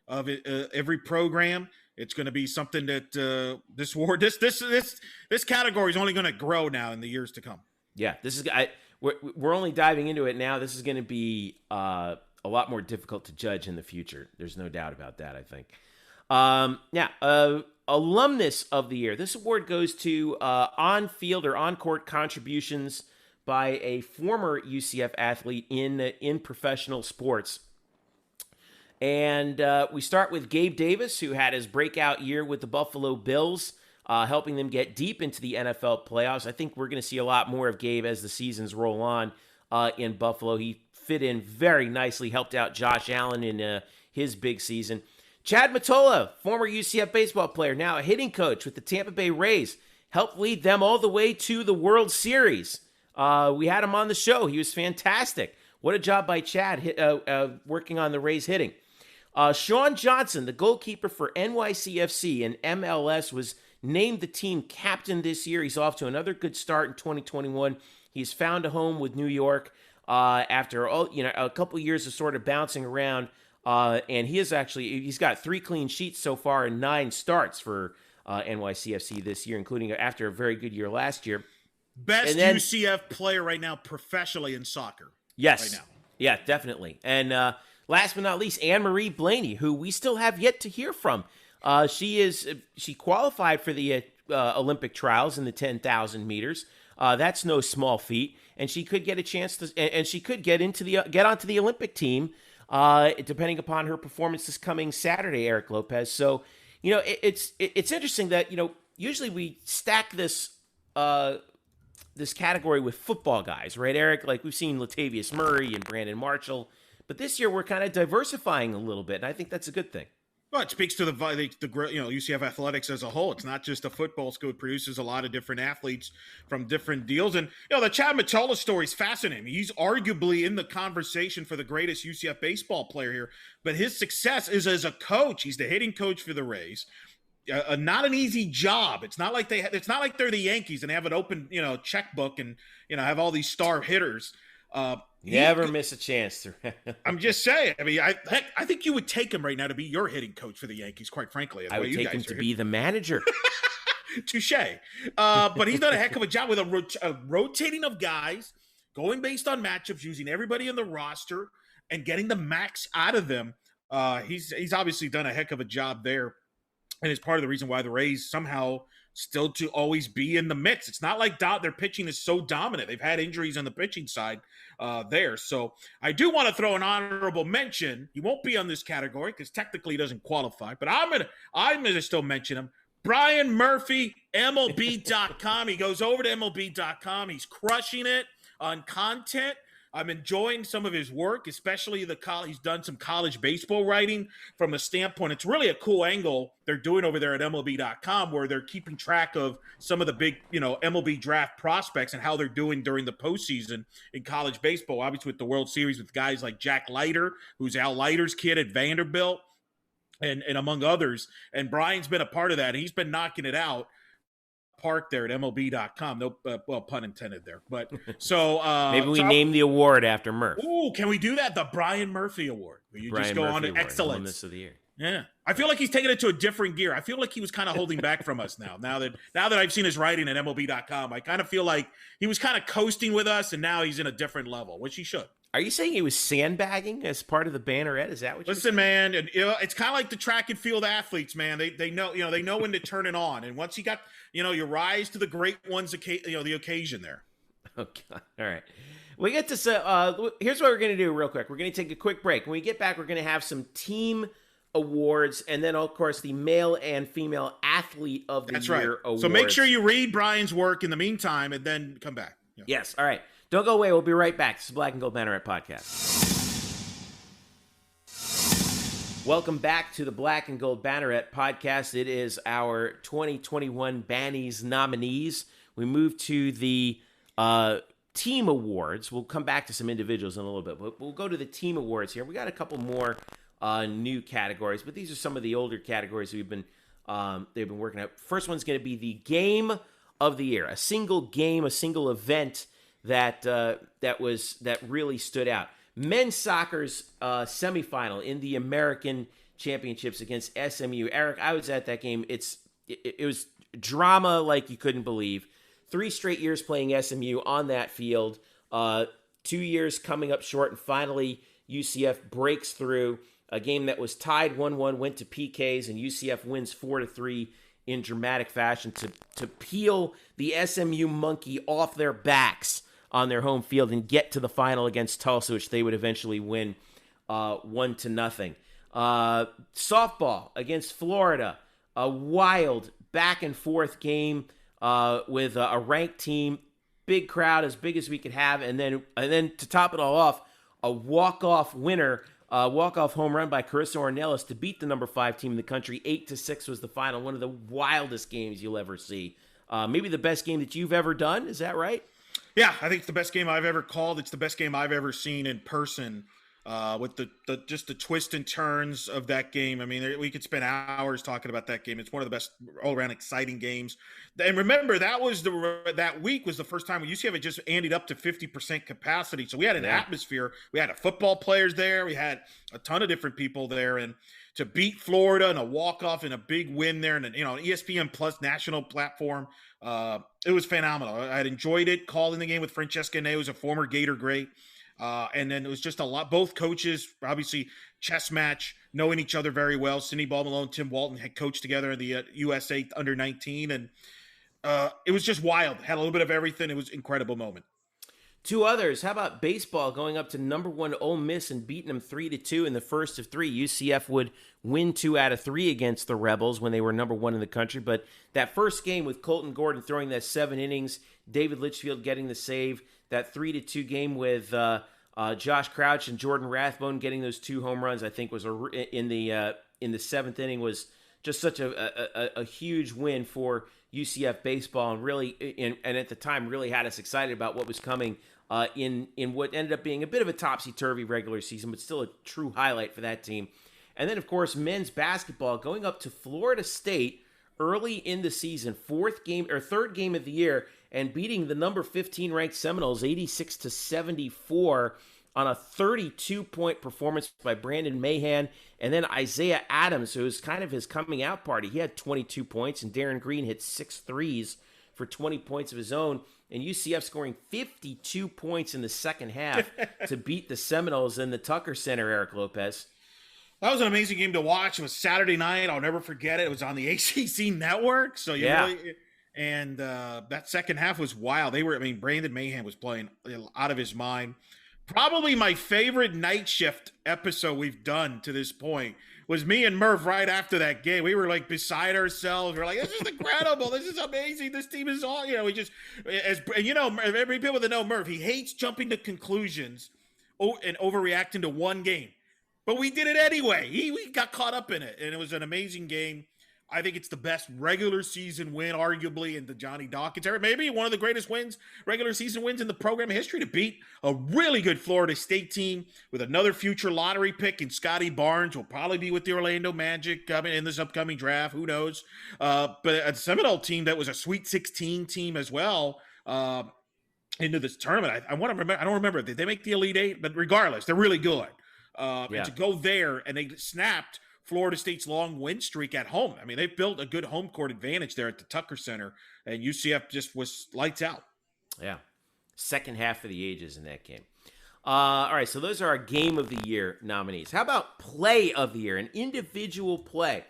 of it, every program. It's going to be something that this category is only going to grow now in the years to come. Yeah, we're only diving into it now. This is going to be a lot more difficult to judge in the future. There's no doubt about that, I think. Alumnus of the Year. This award goes to on-field or on-court contributions by a former UCF athlete in professional sports. And we start with Gabe Davis, who had his breakout year with the Buffalo Bills, helping them get deep into the NFL playoffs. I think we're going to see a lot more of Gabe as the seasons roll on in Buffalo. He fit in very nicely, helped out Josh Allen in his big season. Chad Mottola, former UCF baseball player, now a hitting coach with the Tampa Bay Rays, helped lead them all the way to the World Series. We had him on the show. He was fantastic. What a job by Chad working on the Rays hitting. Sean Johnson, the goalkeeper for NYCFC and MLS, was named the team captain this year. He's off to another good start in 2021. He's found a home with New York after a couple years of sort of bouncing around. And he's got 3 clean sheets so far and 9 starts for NYCFC this year, including after a very good year last year. Best UCF player right now professionally in soccer. Yes. Right now. Yeah, definitely. And last but not least, Anne-Marie Blaney, who we still have yet to hear from. She qualified for the Olympic trials in the 10,000 meters. That's no small feat. And she could get a chance to, and she could get onto the Olympic team, depending upon her performance this coming Saturday, Eric Lopez. So, it's interesting that, usually we stack this category with football guys, right, Eric? Like we've seen Latavius Murray and Brandon Marshall, but this year we're kind of diversifying a little bit, and I think that's a good thing. Well, it speaks to the UCF athletics as a whole. It's not just a football school. It produces a lot of different athletes from different deals. And, the Chad Mottola story is fascinating. He's arguably in the conversation for the greatest UCF baseball player here, but his success is as a coach. He's the hitting coach for the Rays. Not an easy job. It's not like they're the Yankees and they have an open, checkbook and, have all these star hitters. Never miss a chance to. I'm just saying. I mean, I think you would take him right now to be your hitting coach for the Yankees, quite frankly. I would take him to be the manager. Touche. But he's done a heck of a job with a rotating of guys, going based on matchups, using everybody in the roster, and getting the max out of them. He's obviously done a heck of a job there, and it's part of the reason why the Rays somehow still to always be in the mix. It's not like their pitching is so dominant. They've had injuries on the pitching side there. So I do want to throw an honorable mention. He won't be on this category because technically he doesn't qualify, but I'm gonna still mention him. Brian Murphy, MLB.com. He goes over to MLB.com. He's crushing it on content. I'm enjoying some of his work, especially he's done some college baseball writing from a standpoint. It's really a cool angle they're doing over there at MLB.com where they're keeping track of some of the big, MLB draft prospects and how they're doing during the postseason in college baseball. Obviously with the World Series with guys like Jack Leiter, who's Al Leiter's kid at Vanderbilt, and among others. And Brian's been a part of that. He's been knocking it out. Park there at MLB.com. No, well, pun intended there. But so maybe we name the award after Murph. Ooh, can we do that? The Brian Murphy Award. You just go on to excellence. Alumnus of the Year. Yeah, I feel like he's taking it to a different gear. I feel like he was kind of holding back from us now. Now that I've seen his writing at MLB.com, I kind of feel like he was kind of coasting with us, and now he's in a different level, which he should. Are you saying he was sandbagging as part of the Banneret? Is that what you're saying? Listen, man, and, it's kind of like the track and field athletes, man. They know, they know when to turn it on. And once you got, you rise to the great ones, the occasion there. Okay. All right. We get to, here's what we're going to do real quick. We're going to take a quick break. When we get back, we're going to have some team awards and then, of course, the male and female athlete of the year awards. So make sure you read Brian's work in the meantime and then come back. Yeah. Yes. All right. Don't go away. We'll be right back. This is Black and Gold Banneret Podcast. Welcome back to the Black and Gold Banneret Podcast. It is our 2021 Bannies nominees. We move to the team awards. We'll come back to some individuals in a little bit, but we'll go to the team awards here. We got a couple more new categories, but these are some of the older categories they've been working out. First one's going to be the game of the year, a single game, a single event that really stood out. Men's soccer's semifinal in the American Championships against SMU. Eric, I was at that game. It was drama like you couldn't believe. 3 straight years playing SMU on that field. 2 years coming up short, and finally UCF breaks through. A game that was tied 1-1 went to PKs, and UCF wins 4-3 in dramatic fashion to peel the SMU monkey off their backs on their home field and get to the final against Tulsa, which they would eventually win 1-0. Softball against Florida, a wild back and forth game with a ranked team, big crowd, as big as we could have, and then to top it all off, a walk-off winner. Walk-off home run by Carissa Ornelas to beat the number 5 team in the country. 8-6 was the final. One of the wildest games you'll ever see. Maybe the best game that you've ever done. Is that right? Yeah, I think it's the best game I've ever called. It's the best game I've ever seen in person. With just the twists and turns of that game. I mean, we could spend hours talking about that game. It's one of the best all-around exciting games. And remember, that week was the first time UCF had just ended up to 50% capacity. So we had an atmosphere. We had football players there. We had a ton of different people there. And to beat Florida and a walk-off and a big win there, and an ESPN Plus national platform, it was phenomenal. I had enjoyed it, calling the game with Francesca Ney, who's a former Gator great. And then it was just a lot. Both coaches, obviously, chess match, knowing each other very well. Cindy Ball Malone, Tim Walton had coached together in the USA under 19. And it was just wild. Had a little bit of everything. It was an incredible moment. 2 others. How about baseball going up to number 1 Ole Miss and beating them 3-2 in the first of 3? UCF would win 2 out of 3 against the Rebels when they were number 1 in the country. But that first game with Colton Gordon throwing that 7 innings, David Litchfield getting the save, that 3-2 game with Josh Crouch and Jordan Rathbone getting those 2 home runs, I think was in the 7th inning, was just such a huge win for UCF baseball, and really, and at the time, really had us excited about what was coming in what ended up being a bit of a topsy-turvy regular season, but still a true highlight for that team. And then, of course, men's basketball going up to Florida State early in the season, 3rd game of the year, and beating the number 15 ranked Seminoles 86-74 on a 32-point performance by Brandon Mahan. And then Isaiah Adams, who was kind of his coming out party, he had 22 points, and Darren Green hit 6 threes for 20 points of his own. And UCF scoring 52 points in the second half to beat the Seminoles in the Tucker Center, Eric Lopez. That was an amazing game to watch. It was Saturday night. I'll never forget it. It was on the ACC network. So that second half was wild. Brandon Mahan was playing out of his mind. Probably my favorite night shift episode we've done to this point was me and Murph right after that game. We were like beside ourselves. We were like, this is incredible. This is amazing. This team is all, every people that know Murph, he hates jumping to conclusions and overreacting to one game. But we did it anyway. We got caught up in it, and it was an amazing game. I think it's the best regular season win, arguably, in the Johnny Dawkins era. Maybe one of the greatest regular season wins in the program history, to beat a really good Florida State team with another future lottery pick in Scotty Barnes. Will probably be with the Orlando Magic coming in this upcoming draft. Who knows? But a Seminole team that was a Sweet 16 team as well into this tournament. I don't remember. Did they make the Elite Eight? But regardless, they're really good. And to go there, and they snapped Florida State's long win streak at home. I mean, they built a good home court advantage there at the Tucker Center, and UCF just was lights out. Yeah. Second half of the ages in that game. All right, so those are our Game of the Year nominees. How about Play of the Year, an individual play?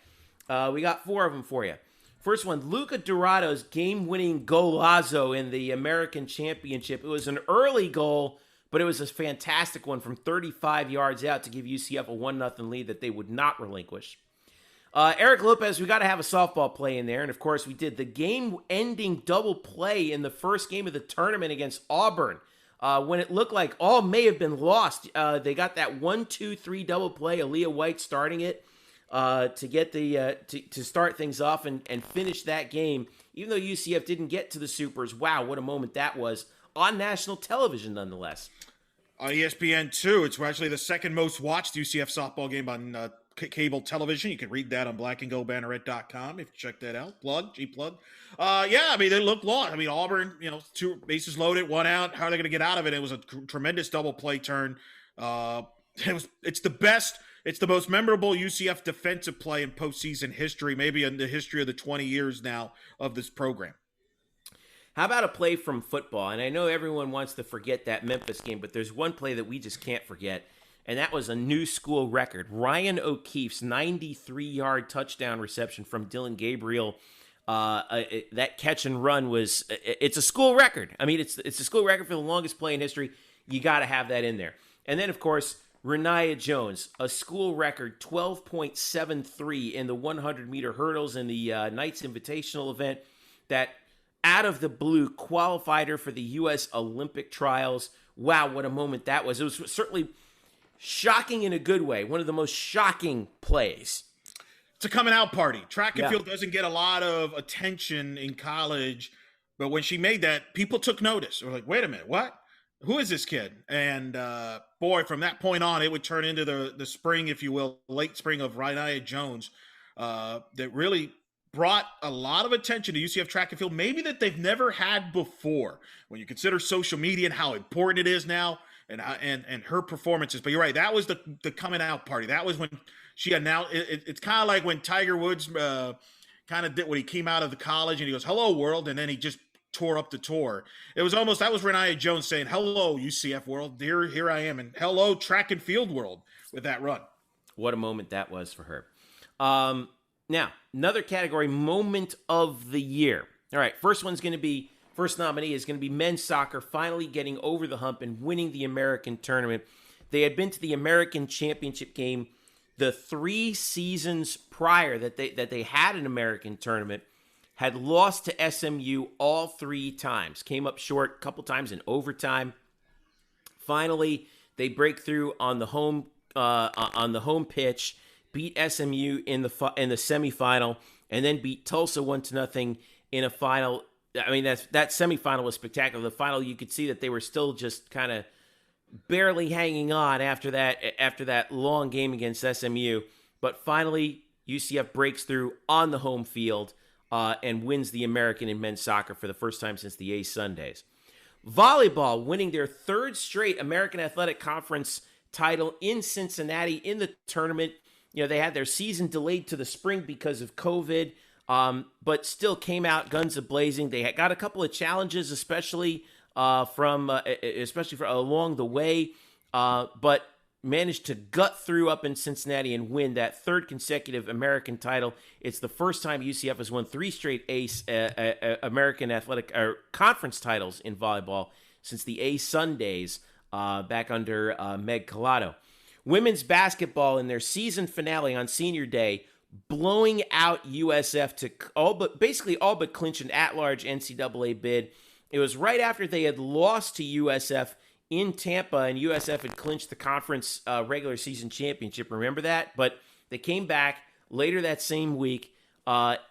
We got 4 of them for you. First one, Luca Dorado's game-winning golazo in the American Championship. It was an early goal, but it was a fantastic one from 35 yards out to give UCF a 1-0 lead that they would not relinquish. Eric Lopez, we got to have a softball play in there. And, of course, we did the game-ending double play in the first game of the tournament against Auburn. When it looked like all may have been lost, they got that 1-2-3 double play, Aaliyah White starting it to get to start things off and finish that game. Even though UCF didn't get to the Supers, wow, what a moment that was. On national television, nonetheless. On ESPN2, it's actually the second most watched UCF softball game on cable television. You can read that on blackandgoldbanneret.com if you check that out. G-plug. They look lost. Auburn, 2 bases loaded, 1 out. How are they going to get out of it? It was a tremendous double play turn. It's the best. It's the most memorable UCF defensive play in postseason history, maybe in the history of the 20 years now of this program. How about a play from football? And I know everyone wants to forget that Memphis game, but there's one play that we just can't forget, and that was a new school record. Ryan O'Keefe's 93-yard touchdown reception from Dylan Gabriel. That catch and run it's a school record. I mean, it's a school record for the longest play in history. You got to have that in there. And then, of course, Rayniah Jones, a school record 12.73 in the 100-meter hurdles in the Knights Invitational event that out of the blue qualified her for the U.S. Olympic trials. Wow, what a moment that was. It was certainly shocking in a good way. One of the most shocking plays. It's a coming out party. Track and field doesn't get a lot of attention in college, but when she made that, people took notice. They were like, wait a minute, what? Who is this kid? And boy, from that point on, it would turn into the spring, if you will, late spring of Rayniah Jones that really brought a lot of attention to UCF track and field, maybe that they've never had before when you consider social media and how important it is now and her performances. But you're right, that was the coming out party. That was when she announced it's kind of like when Tiger Woods kind of did when he came out of the college and he goes, hello world, and then he just tore up the tour. It was almost, that was Rayniah Jones saying, hello UCF world, here I am, and hello track and field world with that run. What a moment that was for her. Now, another category, moment of the year. All right, first nominee is going to be men's soccer finally getting over the hump and winning the American tournament. They had been to the American Championship game the 3 seasons prior that they had an American tournament, had lost to SMU all 3 times, came up short a couple times in overtime. Finally, they break through on the home pitch, beat SMU in the semifinal, and then beat Tulsa 1-0 in a final. I mean, that semifinal was spectacular. The final, you could see that they were still just kind of barely hanging on after that long game against SMU. But finally, UCF breaks through on the home field and wins the American in men's soccer for the first time since the A Sundays. Volleyball winning their 3rd straight American Athletic Conference title in Cincinnati in the tournament. You know, they had their season delayed to the spring because of COVID, but still came out guns a-blazing. They had got a couple of challenges, especially from along the way, but managed to gut through up in Cincinnati and win that 3rd consecutive American title. It's the first time UCF has won 3 straight American Athletic Conference titles in volleyball since the A Sundays back under Meg Collado. Women's basketball in their season finale on senior day, blowing out USF to all but clinch an at-large NCAA bid. It was right after they had lost to USF in Tampa, and USF had clinched the conference regular season championship. Remember that? But they came back later that same week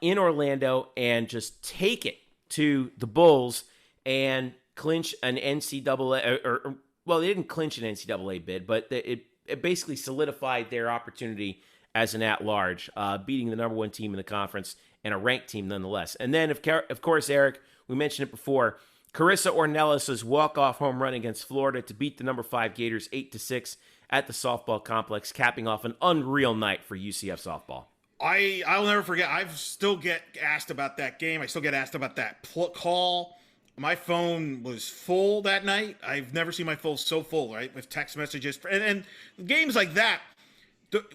in Orlando and just take it to the Bulls and clinch an NCAA, well, they didn't clinch an NCAA bid, but it basically solidified their opportunity as an at-large, beating the number 1 team in the conference and a ranked team nonetheless. And then, of course, Eric, we mentioned it before, Carissa Ornelas' walk-off home run against Florida to beat the number 5 Gators 8-6 at the softball complex, capping off an unreal night for UCF softball. I'll never forget. I still get asked about that game. I still get asked about that call. My phone was full that night. I've never seen my phone so full, right, with text messages. And games like that,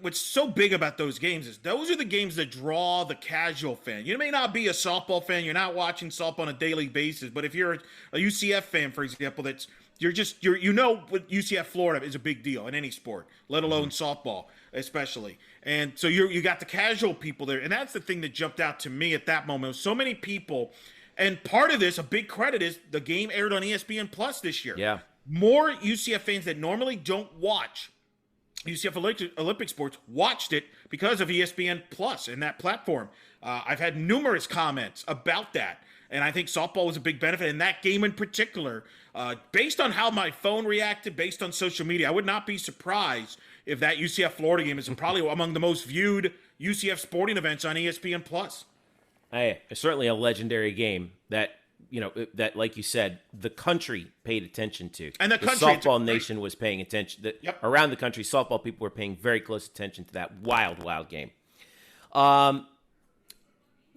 what's so big about those games is those are the games that draw the casual fan. You may not be a softball fan. You're not watching softball on a daily basis. But if you're a UCF fan, for example, you know what UCF Florida is a big deal in any sport, let alone softball especially. And so you got the casual people there. And that's the thing that jumped out to me at that moment. So many people. And part of this, a big credit, is the game aired on ESPN Plus this year. Yeah. More UCF fans that normally don't watch UCF Olympic sports watched it because of ESPN Plus and that platform. I've had numerous comments about that, and I think softball was a big benefit. And that game in particular, based on how my phone reacted, based on social media, I would not be surprised if that UCF Florida game is probably among the most viewed UCF sporting events on ESPN Plus. Hey, it's certainly a legendary game that, like you said, the country paid attention to. And the softball nation was paying attention. Around the country, softball people were paying very close attention to that wild, wild game.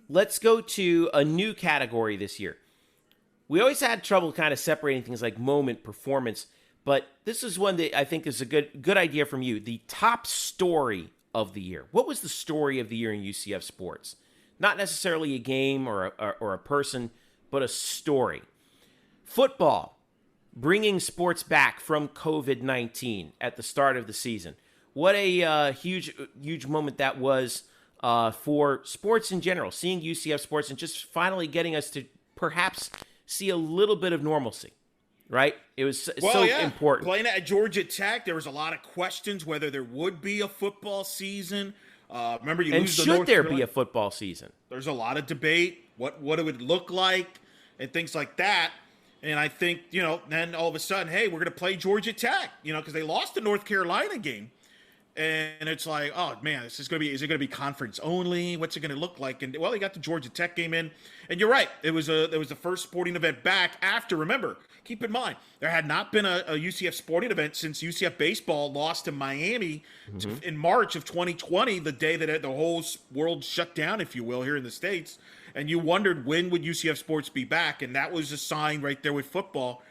Let's go to a new category this year. we always had trouble kind of separating things like moment, performance, but this is one that I think is a good idea from you. The top story of the year. What was the story of the year in UCF sports? Not necessarily a game or a person, but a story. Football, bringing sports back from COVID-19 at the start of the season. What a huge moment that was for sports in general, seeing UCF sports and just finally getting us to perhaps see a little bit of normalcy, right? It was important. Playing at Georgia Tech, there was a lot of questions whether there would be a football season. Remember, you lose the North should there Carolina. be a football season? There's a lot of debate, what it would look like and things like that. And I think, then all of a sudden, hey, we're going to play Georgia Tech, because they lost the North Carolina game. And it's like, oh man, is it going to be conference only? What's it going to look like? And well, they got the Georgia Tech game in, and you're right. It was the first sporting event back after. Remember, keep in mind, there had not been a UCF sporting event since UCF baseball lost to Miami in March of 2020, the day that the whole world shut down, if you will, here in the States. And you wondered when would UCF sports be back, and that was a sign right there with football.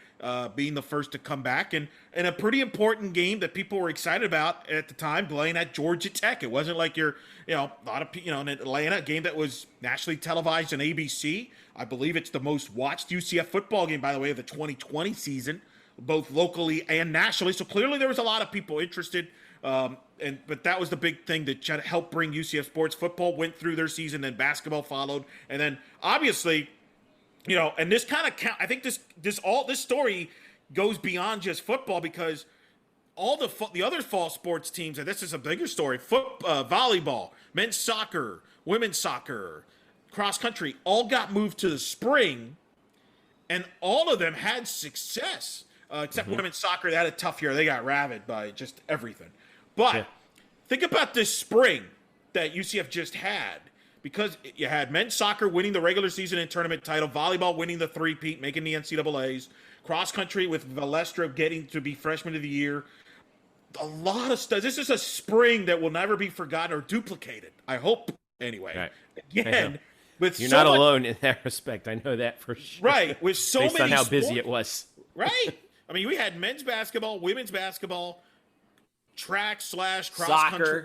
Being the first to come back, and a pretty important game that people were excited about at the time, playing at Georgia Tech. It wasn't like a lot of in Atlanta, a game that was nationally televised on ABC. I believe it's the most watched UCF football game, by the way, of the 2020 season, both locally and nationally. So clearly there was a lot of people interested. But that was the big thing that helped bring UCF sports. Football went through their season, then basketball followed, and then obviously. And this kind of I think this story goes beyond just football, because all the other fall sports teams, and this is a bigger story, volleyball, men's soccer, women's soccer, cross country, all got moved to the spring, and all of them had success, except women's soccer. They had a tough year. They got ravaged by just everything. But think about this spring that UCF just had. Because you had men's soccer winning the regular season and tournament title, volleyball winning the three-peat, making the NCAAs, cross country with Valestra getting to be freshman of the year. A lot of stuff. This is a spring that will never be forgotten or duplicated. I hope, anyway. Right. Again, you're not alone in that respect. I know that for sure. Right, with so based many on how sports. busy it was. Right. I mean, we had men's basketball, women's basketball, track / cross soccer. country.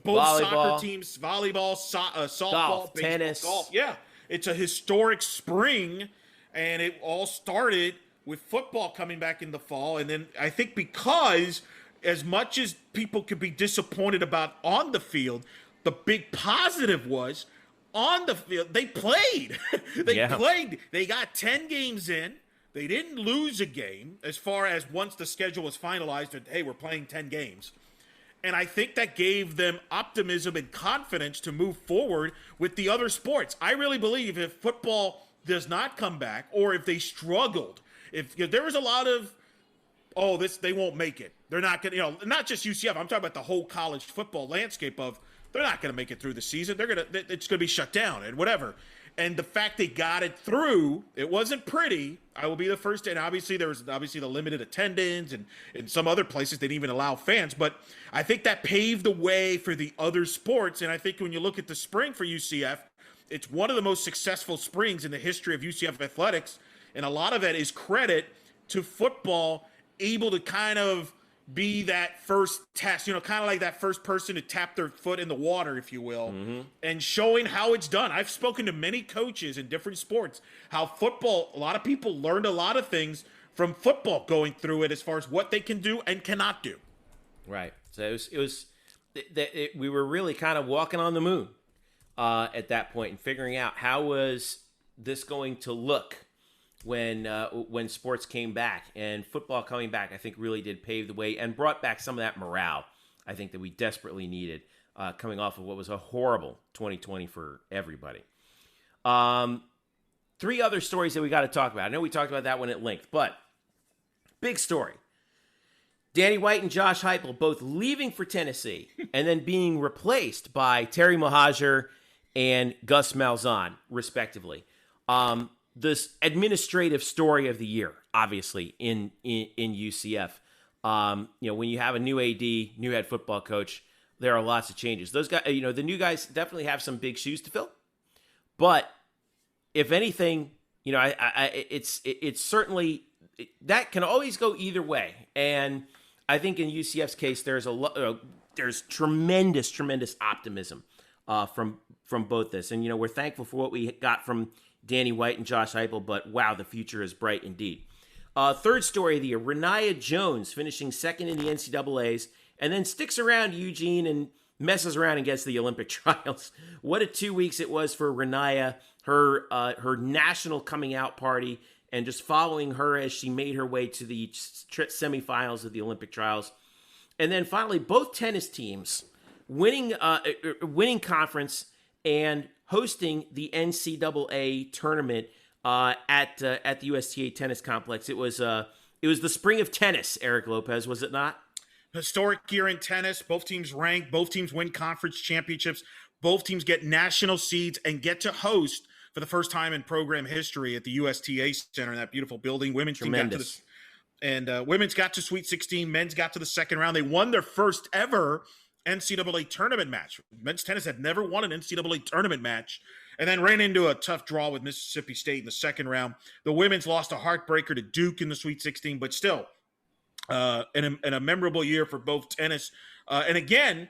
Both volleyball, soccer teams, volleyball, softball, golf, baseball, tennis. golf. Yeah, it's a historic spring, and it all started with football coming back in the fall. And then I think because as much as people could be disappointed about on the field, the big positive was on the field, they played. They played. They got 10 games in. They didn't lose a game as far as once the schedule was finalized that, hey, we're playing 10 games. And I think that gave them optimism and confidence to move forward with the other sports. I really believe if football does not come back, or if they struggled, if there was a lot of, they won't make it. They're not going to, not just UCF. I'm talking about the whole college football landscape of they're not going to make it through the season. It's going to be shut down and whatever. And the fact they got it through, it wasn't pretty. I will be the first. And obviously, there was the limited attendance, and in some other places, they didn't even allow fans. But I think that paved the way for the other sports. And I think when you look at the spring for UCF, it's one of the most successful springs in the history of UCF athletics. And a lot of that is credit to football able to kind of be that first test, kind of like that first person to tap their foot in the water, if you will, and showing how it's done. I've spoken to many coaches in different sports, how football, a lot of people learned a lot of things from football going through it as far as what they can do and cannot do. Right. So we were really kind of walking on the moon at that point and figuring out how was this going to look when sports came back, and football coming back, I think really did pave the way and brought back some of that morale, I think, that we desperately needed coming off of what was a horrible 2020 for everybody. 3 other stories that we got to talk about. I know we talked about that one at length, but big story. Danny White and Josh Heupel both leaving for Tennessee and then being replaced by Terry Mohajir and Gus Malzahn, respectively. This administrative story of the year, obviously, in UCF. When you have a new AD, new head football coach, there are lots of changes. Those guys, the new guys definitely have some big shoes to fill. But if anything, it's certainly that can always go either way. And I think in UCF's case, there's tremendous optimism from both this. And, we're thankful for what we got from Danny White and Josh Heupel, but wow, the future is bright indeed. Third story of the year, Rayniah Jones finishing second in the NCAAs and then sticks around Eugene and messes around and gets the Olympic trials. What a 2 weeks it was for Rayniah, her national coming out party, and just following her as she made her way to the semifinals of the Olympic trials. And then finally, both tennis teams winning conference and hosting the NCAA tournament at the USTA Tennis Complex. It was the spring of tennis, Eric Lopez, was it not? Historic year in tennis. Both teams ranked. Both teams win conference championships. Both teams get national seeds and get to host for the first time in program history at the USTA Center in that beautiful building. Women's team got to women's got to Sweet 16. Men's got to the second round. They won their first ever NCAA tournament match. Men's tennis had never won an NCAA tournament match and then ran into a tough draw with Mississippi State in the second round. The women's lost a heartbreaker to Duke in the Sweet 16, but still in a memorable year for both tennis. And again,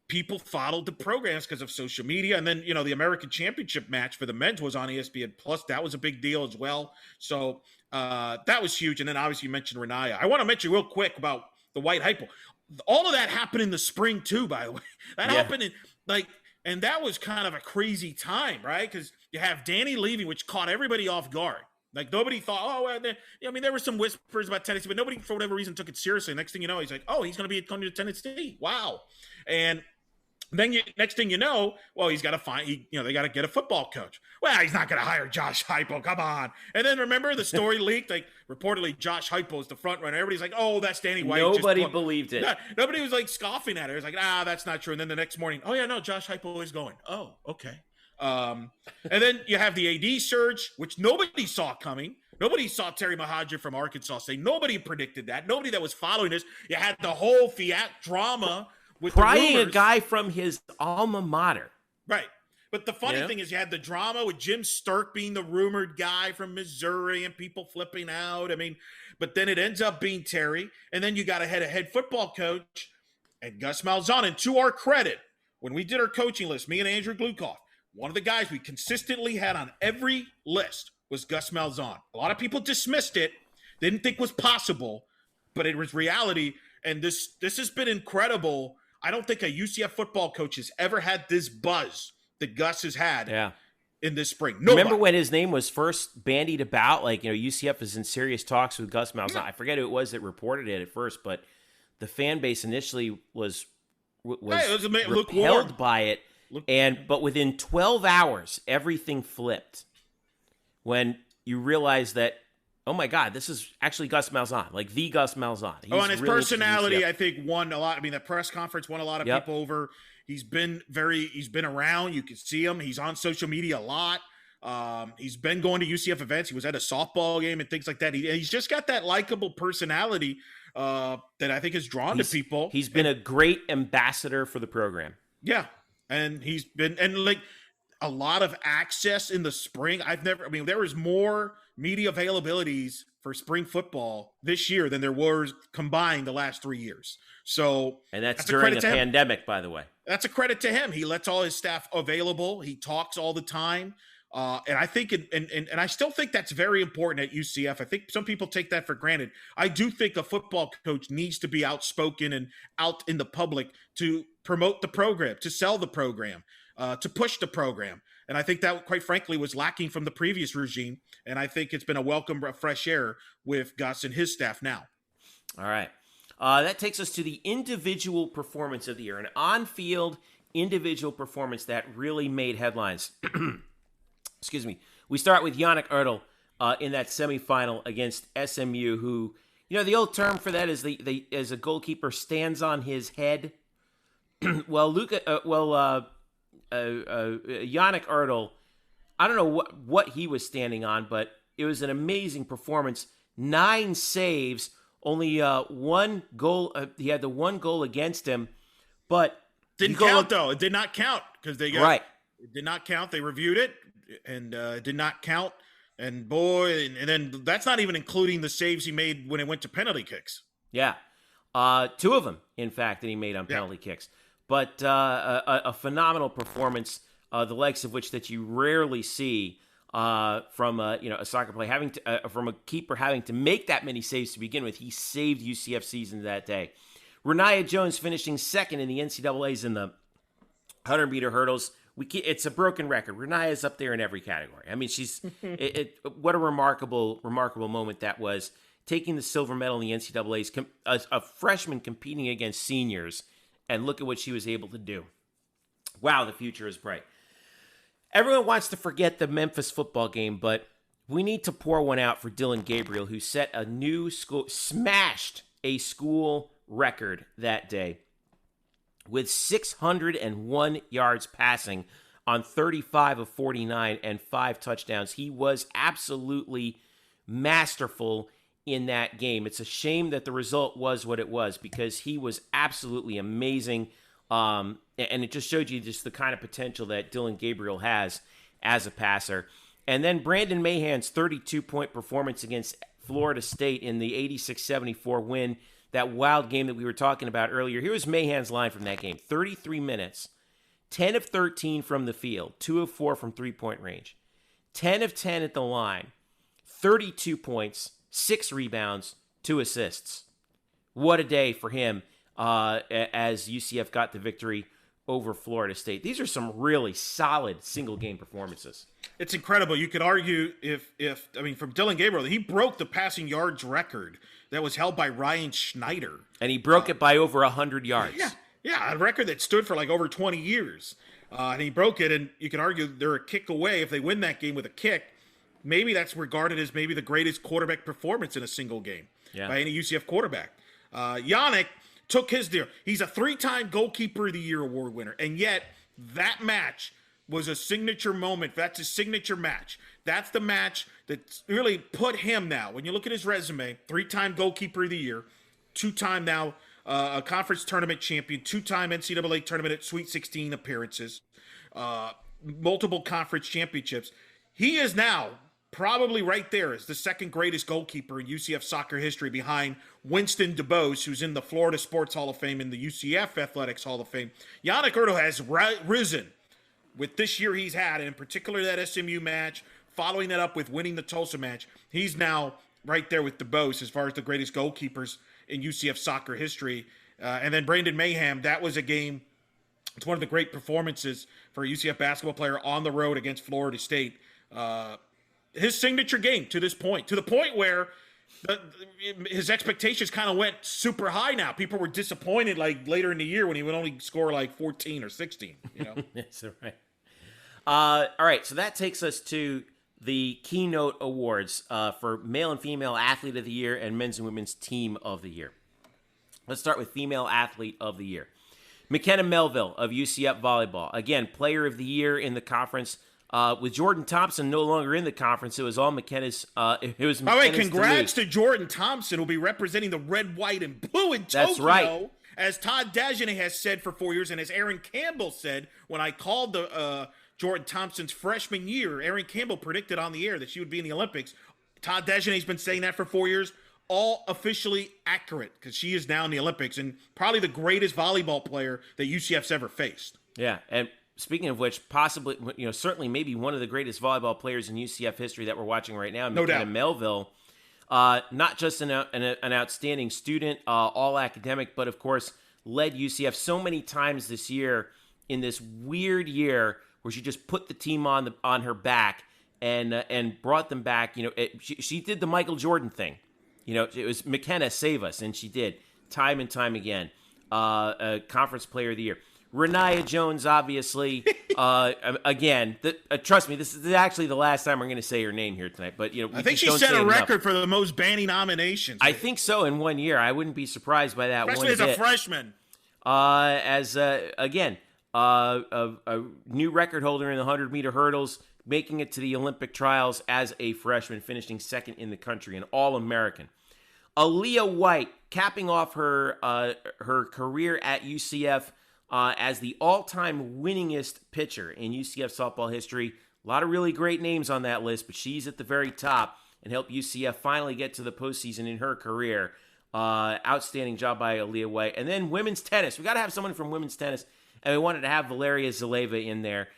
people followed the programs because of social media. And then, the American Championship match for the men's was on ESPN Plus. That was a big deal as well. So that was huge. And then obviously you mentioned Rayniah. I want to mention real quick about the White Heupel. All of that happened in the spring too, by the way. That happened and that was kind of a crazy time, right? Because you have Danny leaving, which caught everybody off guard. Like nobody thought, there were some whispers about Tennessee, but nobody for whatever reason took it seriously. Next thing you know, he's like, he's going to be going to Tennessee. Wow. And then next thing you know, he's got to they got to get a football coach. Well, he's not going to hire Josh Heupel. Come on. And then remember the story leaked, reportedly Josh Heupel is the front runner. Everybody's like, that's Danny White. Nobody believed it. Nobody was scoffing at it. It was like, that's not true. And then the next morning, Josh Heupel is going. Oh, okay. And then you have the AD surge, which nobody saw coming. Nobody saw Terry Mohajir from Arkansas say. Nobody predicted that. Nobody that was following this. You had the whole fiat drama with prying a guy from his alma mater. Right. But the funny thing is you had the drama with Jim Stark being the rumored guy from Missouri and people flipping out. But then it ends up being Terry. And then you got a head football coach and Gus Malzahn. And to our credit, when we did our coaching list, me and Andrew Glukoff, one of the guys we consistently had on every list was Gus Malzahn. A lot of people dismissed it, didn't think was possible, but it was reality. And this has been incredible. I don't think a UCF football coach has ever had this buzz that Gus has had in this spring. Nobody. Remember when his name was first bandied about? UCF is in serious talks with Gus Malzahn. Yeah. I forget who it was that reported it at first, but the fan base initially was repelled by it. But within 12 hours, everything flipped when you realize that, oh my God, this is actually Gus Malzahn, the Gus Malzahn. And his personality, I think, won a lot. That press conference won a lot of people over. He's been around. You can see him. He's on social media a lot. He's been going to UCF events. He was at a softball game and things like that. He's just got that likable personality that I think has drawn to people. He's been a great ambassador for the program. Yeah. And he's been, a lot of access in the spring. There was more media availabilities for spring football this year than there was combined the last 3 years. So, and that's during a pandemic, by the way. That's a credit to him. He lets all his staff available. He talks all the time. And I think, and I still think that's very important at UCF. I think some people take that for granted. I do think a football coach needs to be outspoken and out in the public to promote the program, to sell the program, to push the program. And I think that, quite frankly, was lacking from the previous regime. And I think it's been a welcome fresh air with Gus and his staff now. All right. That takes us to the individual performance of the year, an on-field individual performance that really made headlines. Excuse me. We start with Yannick Ertl in that semifinal against SMU, who, the old term for that is as a goalkeeper stands on his head. Yannick Ertl, I don't know what he was standing on, but it was an amazing performance. 9 saves, only one goal. He had the one goal against him, but didn't count though. It did not count because they got right. It did not count. They reviewed it and it did not count. And boy, and then that's not even including the saves he made when it went to penalty kicks. Yeah. Two of them, in fact, that he made on penalty kicks. But a phenomenal performance, the likes of which that you rarely see from a soccer player from a keeper having to make that many saves to begin with. He saved UCF season that day. Rayniah Jones finishing second in the NCAAs in the 100-meter hurdles. It's a broken record. Rayniah's up there in every category. I mean, she's what a remarkable moment that was. Taking the silver medal in the NCAAs, a freshman competing against seniors, and look at what she was able to do. Wow, the future is bright. Everyone wants to forget the Memphis football game, but we need to pour one out for Dylan Gabriel, who smashed a school record that day with 601 yards passing on 35 of 49 and 5 touchdowns. He was absolutely masterful in that game. It's a shame that the result was what it was, because he was absolutely amazing. And it just showed you just the kind of potential that Dylan Gabriel has as a passer. And then Brandon Mahan's 32-point performance against Florida State in the 86-74 win, that wild game that we were talking about earlier. Here was Mahan's line from that game. 33 minutes, 10 of 13 from the field, 2 of 4 from three-point range, 10 of 10 at the line, 32 points, 6 rebounds, 2 assists. What a day for him as UCF got the victory over Florida State. These are some really solid single-game performances. It's incredible. You could argue from Dylan Gabriel, he broke the passing yards record that was held by Ryan Schneider. And he broke it by over 100 yards. Yeah, a record that stood for like over 20 years. And he broke it, and you can argue they're a kick away. If they win that game with a kick, maybe that's regarded as maybe the greatest quarterback performance in a single game by any UCF quarterback. Yannick took his deal. He's a 3-time Goalkeeper of the Year award winner, and yet that match was a signature moment. That's a signature match. That's the match that really put him now. When you look at his resume, 3-time Goalkeeper of the Year, 2-time now a conference tournament champion, 2-time NCAA tournament at Sweet 16 appearances, multiple conference championships. He is now probably right there as the second greatest goalkeeper in UCF soccer history, behind Winston DuBose, who's in the Florida Sports Hall of Fame and the UCF Athletics Hall of Fame. Yannick Erdo has risen with this year he's had, and in particular that SMU match, following that up with winning the Tulsa match. He's now right there with DuBose as far as the greatest goalkeepers in UCF soccer history. And then Brandon Mahan, that was a game. It's one of the great performances for a UCF basketball player on the road against Florida State. His signature game to this point, to the point where his expectations kind of went super high now. People were disappointed like later in the year when he would only score like 14 or 16, you know? That's right. All right, so that takes us to the keynote awards for Male and Female Athlete of the Year and Men's and Women's Team of the Year. Let's start with Female Athlete of the Year. McKenna Melville of UCF Volleyball. Again, Player of the Year in the conference. With Jordan Thompson no longer in the conference, it was all McKenna's. It was McKenna's. By the way, congrats to Jordan Thompson, who'll be representing the red, white, and blue in Tokyo. That's right. As Todd Dagenet has said for 4 years, and as Aaron Campbell said when I called the Jordan Thompson's freshman year, Aaron Campbell predicted on the air that she would be in the Olympics. Todd Dagenet's been saying that for 4 years. All officially accurate, because she is now in the Olympics and probably the greatest volleyball player that UCF's ever faced. Yeah, and speaking of which, possibly, certainly maybe one of the greatest volleyball players in UCF history that we're watching right now, no McKenna doubt. Melville. Not just an outstanding student, all academic, but of course led UCF so many times this year in this weird year where she just put the team on her back and brought them back. She did the Michael Jordan thing. It was McKenna, save us, and she did time and time again. A Conference Player of the Year. Rayniah Jones, obviously, again, trust me, this is actually the last time we're going to say her name here tonight. But I think she set a record for the most Bannie nominations. I think so in 1 year. I wouldn't be surprised by that. Especially as a freshman. Again, a new record holder in the 100-meter hurdles, making it to the Olympic trials as a freshman, finishing second in the country, an All-American. Aaliyah White, capping off her career at UCF as the all-time winningest pitcher in UCF softball history, A lot of really great names on that list, but she's at the very top and helped UCF finally get to the postseason in her career. Outstanding job by Aaliyah Way. And then women's tennis. We got to have someone from women's tennis, and we wanted to have Valeria Zaleva in there,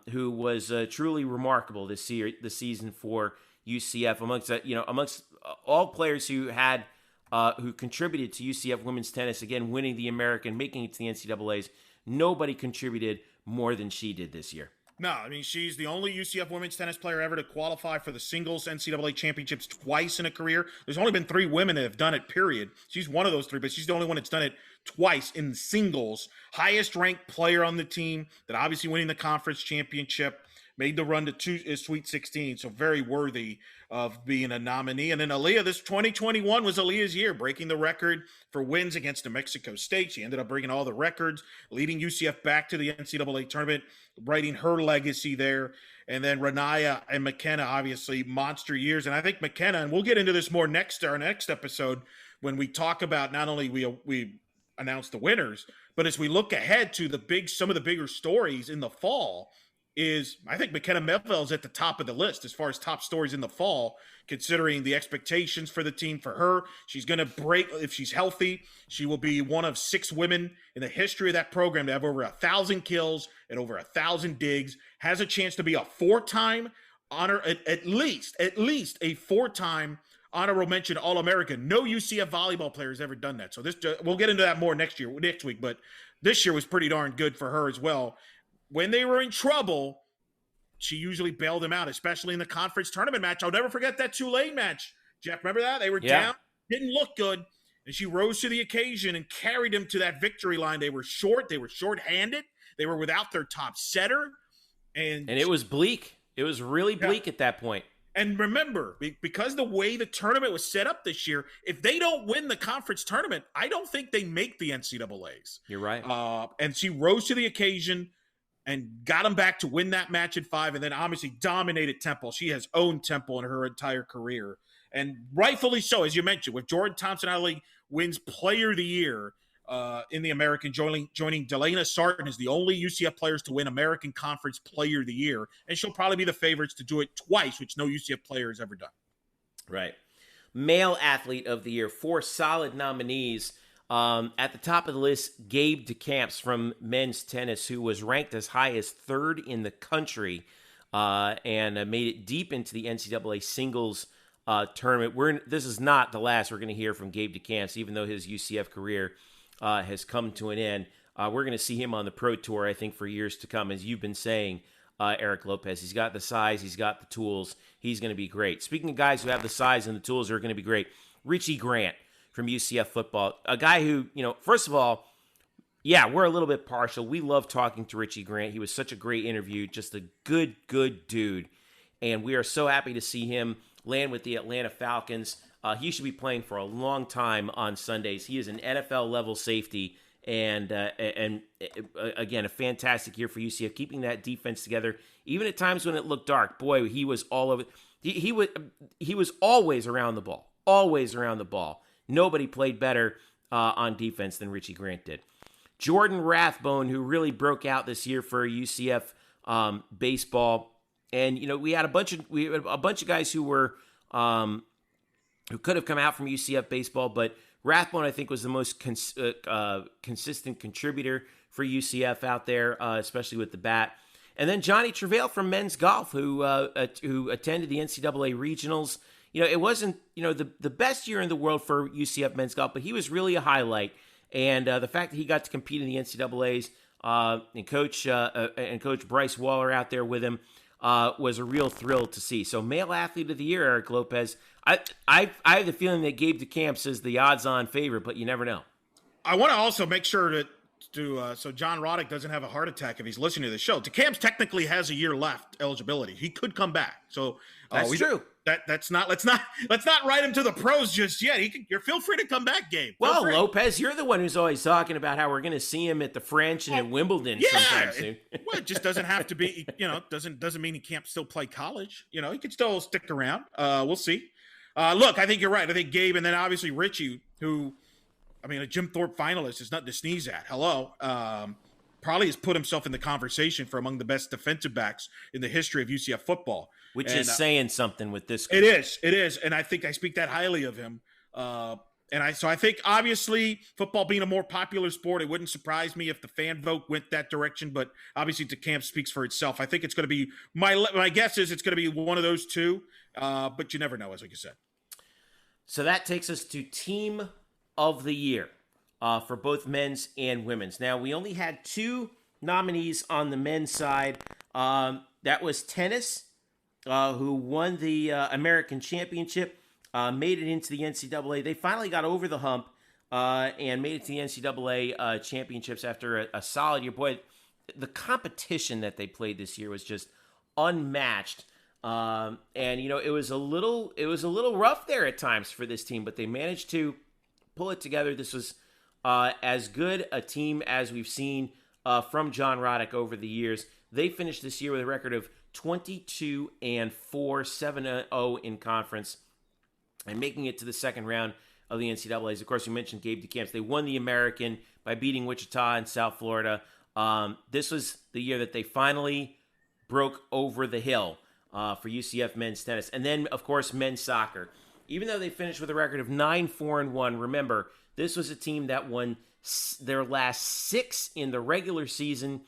who was truly remarkable this season for UCF amongst all players who had who contributed to UCF women's tennis. Again, winning the American, making it to the NCAAs. Nobody contributed more than she did this year. No, I mean, she's the only UCF women's tennis player ever to qualify for the singles NCAA championships twice in a career. There's only been 3 women that have done it, period. She's one of those 3, but she's the only one that's done it twice in singles. Highest ranked player on the team, that obviously winning the conference championship, made the run to Sweet 16, so very worthy of being a nominee. And then Aaliyah, this 2021 was Aaliyah's year, breaking the record for wins against New Mexico State. She ended up breaking all the records, leading UCF back to the NCAA tournament, writing her legacy there. And then Rayniah and McKenna, obviously some years. And I think McKenna, and we'll get into this more our next episode when we talk about not only we announce the winners, but as we look ahead to some of the bigger stories in the fall, I think McKenna Melville's at the top of the list as far as top stories in the fall, considering the expectations for the team for her. She's going to break, if she's healthy, she will be one of 6 women in the history of that program to have over 1,000 kills and over 1,000 digs, has a chance to be a 4-time honor, at least a 4-time honorable mention All-American. No UCF volleyball player has ever done that. So we'll get into that more next week, but this year was pretty darn good for her as well. When they were in trouble, she usually bailed them out, especially in the conference tournament match. I'll never forget that Tulane match. Jeff, remember that? They were down, didn't look good, and she rose to the occasion and carried them to that victory line. They were short-handed. They were without their top setter. And it was bleak. It was really bleak at that point. And remember, because the way the tournament was set up this year, if they don't win the conference tournament, I don't think they make the NCAAs. You're right. And she rose to the occasion and got them back to win that match at 5, and then obviously dominated Temple. She has owned Temple in her entire career, and rightfully so, as you mentioned, with Jordan Thompson-Adderley wins Player of the Year in the American, joining Delana Sarton as the only UCF players to win American Conference Player of the Year, and she'll probably be the favorites to do it twice, which no UCF player has ever done. Right. Male Athlete of the Year, 4 solid nominees. At the top of the list, Gabe DeCamps from men's tennis, who was ranked as high as 3rd in the country and made it deep into the NCAA singles tournament. This is not the last we're going to hear from Gabe DeCamps, even though his UCF career has come to an end. We're going to see him on the Pro Tour, I think, for years to come, as you've been saying, Eric Lopez. He's got the size. He's got the tools. He's going to be great. Speaking of guys who have the size and the tools who are going to be great, Richie Grant from UCF football, a guy who, first of all, we're a little bit partial. We love talking to Richie Grant. He was such a great interview, just a good dude. And we are so happy to see him land with the Atlanta Falcons. He should be playing for a long time on Sundays. He is an NFL-level safety, and again, a fantastic year for UCF, keeping that defense together, even at times when it looked dark. Boy, he was all over. He was always around the ball. Nobody played better on defense than Richie Grant did. Jordan Rathbone, who really broke out this year for UCF baseball, and we had a bunch of guys who were who could have come out from UCF baseball, but Rathbone, I think, was the most consistent contributor for UCF out there, especially with the bat. And then Johnny Travail from men's golf, who attended the NCAA regionals. It wasn't, the best year in the world for UCF men's golf, but he was really a highlight. And the fact that he got to compete in the NCAAs and Coach Bryce Waller out there with him was a real thrill to see. So Male Athlete of the Year, Eric Lopez. I have the feeling that Gabe DeCamps is the odds-on favorite, but you never know. I want to also make sure so John Roddick doesn't have a heart attack if he's listening to the show. DeCamps technically has a year left eligibility. He could come back. So that's true. Let's not write him to the pros just yet. Feel free to come back, Gabe. Well, Lopez, you're the one who's always talking about how we're going to see him at the French and at Wimbledon sometime soon. It just doesn't have to be. Doesn't mean he can't still play college. He can still stick around. We'll see. Look, I think you're right. I think Gabe, and then obviously Richie, who, a Jim Thorpe finalist is nothing to sneeze at. Hello. probably has put himself in the conversation for among the best defensive backs in the history of UCF football. Which is saying something with this. It is. And I think I speak that highly of him. So I think obviously football being a more popular sport, it wouldn't surprise me if the fan vote went that direction, but obviously the camp speaks for itself. I think it's going to be, my guess is it's going to be one of those two, but you never know, as like you said. So that takes us to Team of the Year for both men's and women's. Now, we only had 2 nominees on the men's side. That was tennis, who won the American Championship, made it into the NCAA. They finally got over the hump and made it to the NCAA championships after a solid year. Boy, the competition that they played this year was just unmatched. And it was a little rough there at times for this team, but they managed to pull it together. This was as good a team as we've seen from John Roddick over the years. They finished this year with a record of 22-4, 7-0 in conference, and making it to the second round of the NCAAs. Of course, you mentioned Gabe DeCamps. They won the American by beating Wichita and South Florida. This was the year that they finally broke over the hill for UCF men's tennis. And then, of course, men's soccer. Even though they finished with a record of 9-4-1, remember, this was a team that won their last 6 in the regular season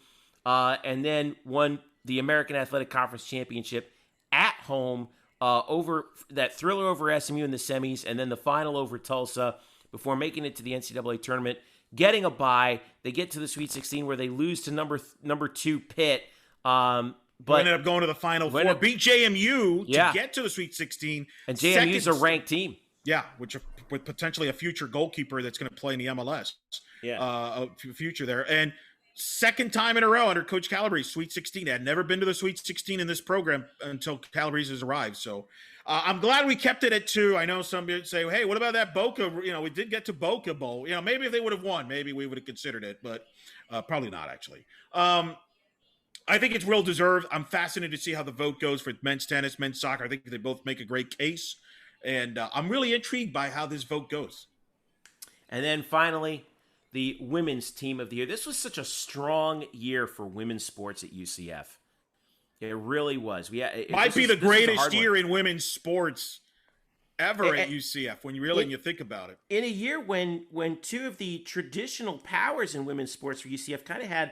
and then won the American Athletic Conference Championship at home, over that thriller over SMU in the semis, and then the final over Tulsa before making it to the NCAA tournament, getting a bye. They get to the Sweet 16 where they lose to number 2 Pitt. But ended up going to the Final Four, beat JMU to get to the Sweet 16. And JMU's a ranked team. Yeah, with potentially a future goalkeeper that's going to play in the MLS. Yeah, a future there. And second time in a row under Coach Calabrese, Sweet 16. They had never been to the Sweet 16 in this program until Calabrese has arrived. So I'm glad we kept it at 2. I know some people say, hey, what about that Boca? We did get to Boca Bowl. Maybe if they would have won, maybe we would have considered it, but probably not, actually. I think it's real deserved. I'm fascinated to see how the vote goes for men's tennis, men's soccer. I think they both make a great case. And I'm really intrigued by how this vote goes. And then finally, the women's team of the year. This was such a strong year for women's sports at UCF. It really was. Might be the greatest year in women's sports ever at UCF when you think about it. In a year when 2 of the traditional powers in women's sports for UCF kind of had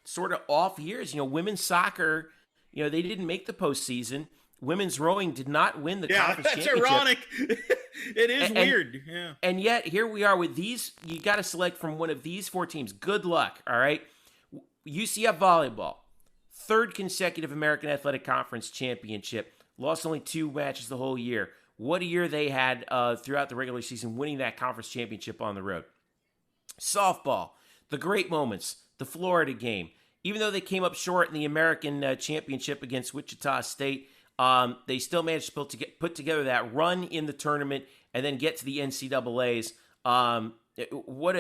sort of off years. Women's soccer, they didn't make the postseason. Women's rowing did not win the conference championship. That's ironic. It is weird. Yeah. And yet, here we are with these. You got to select from one of these 4 teams. Good luck, all right? UCF volleyball, 3rd consecutive American Athletic Conference championship. Lost only 2 matches the whole year. What a year they had throughout the regular season, winning that conference championship on the road. Softball, the great moments, the Florida game. Even though they came up short in the American championship against Wichita State, they still managed to put together that run in the tournament and then get to the NCAAs. What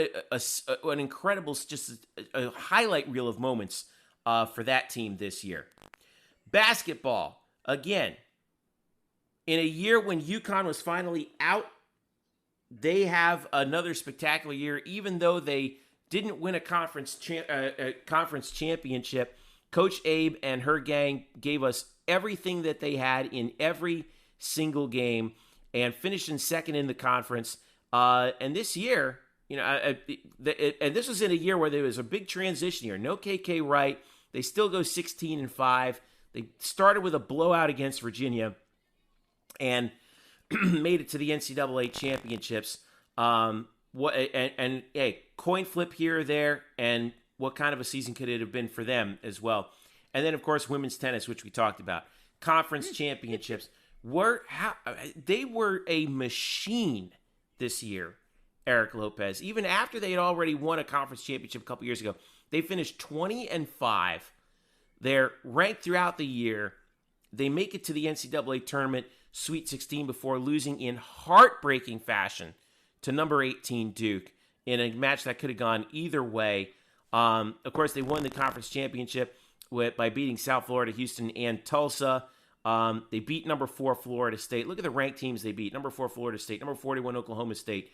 an incredible, just a highlight reel of moments for that team this year. Basketball, again, in a year when UConn was finally out, they have another spectacular year, even though they didn't win a conference championship. Coach Abe and her gang gave us everything that they had in every single game and finished in second in the conference. And this year, and this was in a year where there was a big transition year. No KK Wright. They still go 16-5. They started with a blowout against Virginia and made it to the NCAA championships. Hey, coin flip here or there, and what kind of a season could it have been for them as well? And then, of course, women's tennis, which we talked about. Conference championships. They were a machine this year, Eric Lopez. Even after they had already won a conference championship a couple years ago, they finished 20-5. They're ranked throughout the year. They make it to the NCAA tournament Sweet 16 before losing in heartbreaking fashion to number 18 Duke in a match that could have gone either way. Of course, they won the conference championship by beating South Florida, Houston, and Tulsa. They beat number 4 Florida State. Look at the ranked teams they beat. Number 4 Florida State, number 41 Oklahoma State,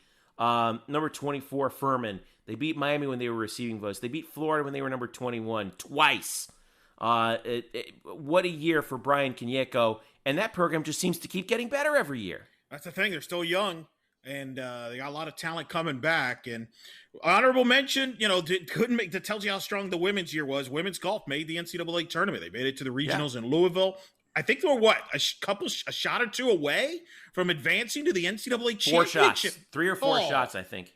Number 24, Furman. They beat Miami when they were receiving votes. They beat Florida when they were number 21 twice. What a year for Brian Kanyeko. And that program just seems to keep getting better every year. That's the thing. They're still young, and they got a lot of talent coming back. And honorable mention, that tells you how strong the women's year was. Women's golf made the NCAA tournament. They made it to the regionals in Louisville. I think they were a shot or two away from advancing to the NCAA championship. 4 shots, 3 or 4 shots, I think.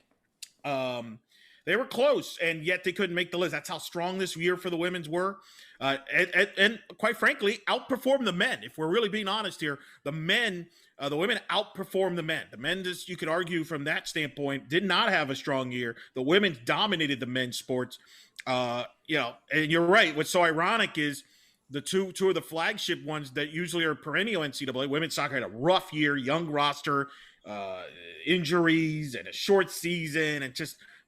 They were close, and yet they couldn't make the list. That's how strong this year for the women's were. And quite frankly, outperformed the men. If we're really being honest here, the women outperformed the men. The men, just, you could argue from that standpoint, did not have a strong year. The women dominated the men's sports. And you're right. What's so ironic is the two of the flagship ones that usually are perennial NCAA. Women's soccer had a rough year, young roster, injuries, and a short season, and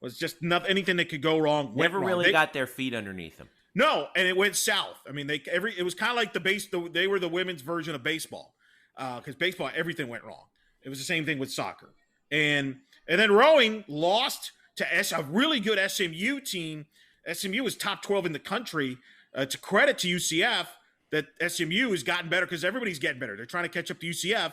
was just nothing. Anything that could go wrong. Never really got their feet underneath them. No, and it went south. I mean, it was kind of like they were the women's version of baseball, because baseball, everything went wrong. It was the same thing with soccer, and then rowing lost to a really good SMU team. SMU was top 12 in the country. To credit to UCF that SMU has gotten better, because everybody's getting better. They're trying to catch up to UCF.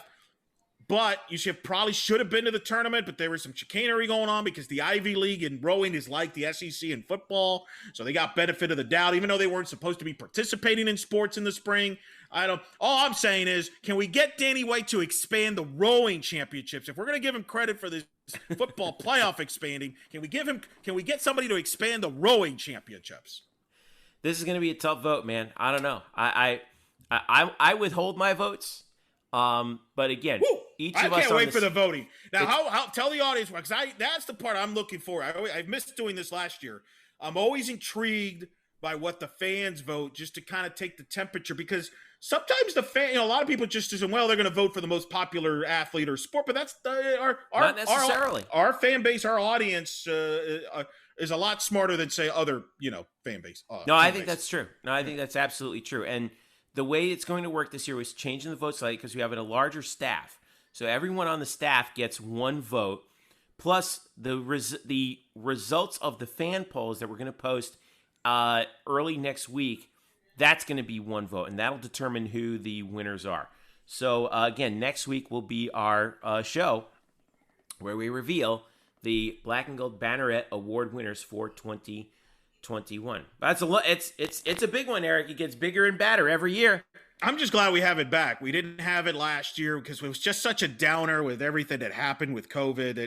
But UCF probably should have been to the tournament, but there was some chicanery going on because the Ivy League in rowing is like the SEC in football. So they got benefit of the doubt, even though they weren't supposed to be participating in sports in the spring. All I'm saying is, can we get Danny White to expand the rowing championships? If we're going to give him credit for this football playoff expanding, can we get somebody to expand the rowing championships? This is going to be a tough vote, man. I don't know. I withhold my votes. But again, each of us. I can't wait for the voting. Now, how tell the audience, because that's the part I'm looking for. I missed doing this last year. I'm always intrigued by what the fans vote, just to kind of take the temperature, because sometimes a lot of people just assume, well, they're going to vote for the most popular athlete or sport, but that's not necessarily. Our fan base, our audience is a lot smarter than, say, other fan base. I think that's true. No, I think that's absolutely true. And the way it's going to work this year was changing the vote slightly because we have a larger staff. So everyone on the staff gets one vote, plus the results of the fan polls that we're going to post early next week. That's going to be one vote, and that'll determine who the winners are. So again, next week will be our show where we reveal the Black and Gold Banneret Award winners for 2021. That's it's a big one, Eric. It gets bigger and badder every year. I'm just glad we have it back. We didn't have it last year because it was just such a downer with everything that happened with COVID.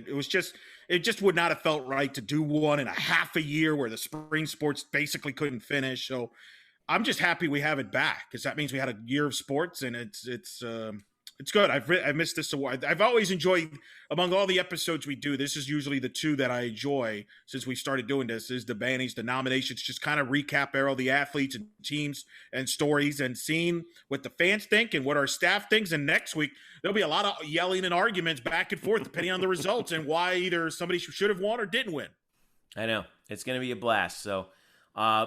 It just would not have felt right to do one in a half a year where the spring sports basically couldn't finish. So I'm just happy we have it back, because that means we had a year of sports, and it's good. I've missed this award. I've always enjoyed, among all the episodes we do, this is usually the two that I enjoy since we started doing this, is the Bannies, the nominations, just kind of recap all the athletes and teams and stories, and seeing what the fans think and what our staff thinks. And next week, there'll be a lot of yelling and arguments back and forth depending on the results and why either somebody should have won or didn't win. I know. It's going to be a blast. So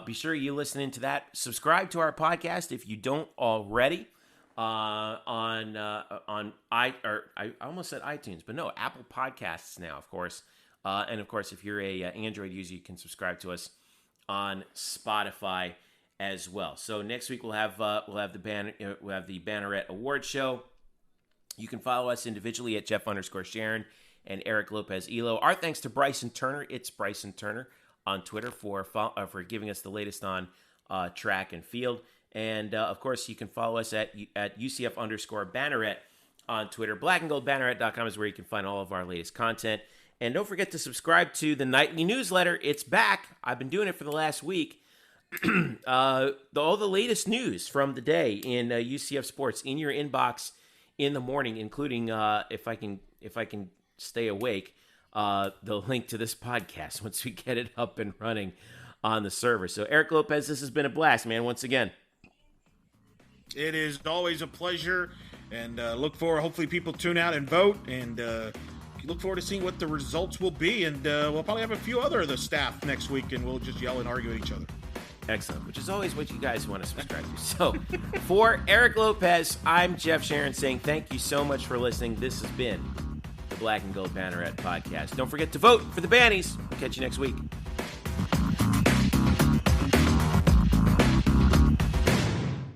be sure you listen into that. Subscribe to our podcast if you don't already. I almost said iTunes, but no, Apple Podcasts now, of course. And of course, if you're a Android user, you can subscribe to us on Spotify as well. So next week we'll have the Banneret Awards show. You can follow us individually at Jeff_Sharon and Eric Lopez Elo. Our thanks to Bryson Turner. It's Bryson Turner on Twitter for giving us the latest on track and field. And, of course, you can follow us at UCF_Banneret on Twitter. blackandgoldbanneret.com is where you can find all of our latest content. And don't forget to subscribe to the nightly newsletter. It's back. I've been doing it for the last week. All the latest news from the day in UCF sports in your inbox in the morning, including, if I can stay awake, the link to this podcast once we get it up and running on the server. So, Eric Lopez, this has been a blast, man, once again. It is always a pleasure, and look forward. Hopefully people tune out and vote, and look forward to seeing what the results will be. And we'll probably have a few other of the staff next week, and we'll just yell and argue at each other. Excellent, which is always what you guys want to subscribe to. So for Eric Lopez, I'm Jeff Sharon saying thank you so much for listening. This has been the Black and Gold Banneret Podcast. Don't forget to vote for the Bannies. We'll catch you next week.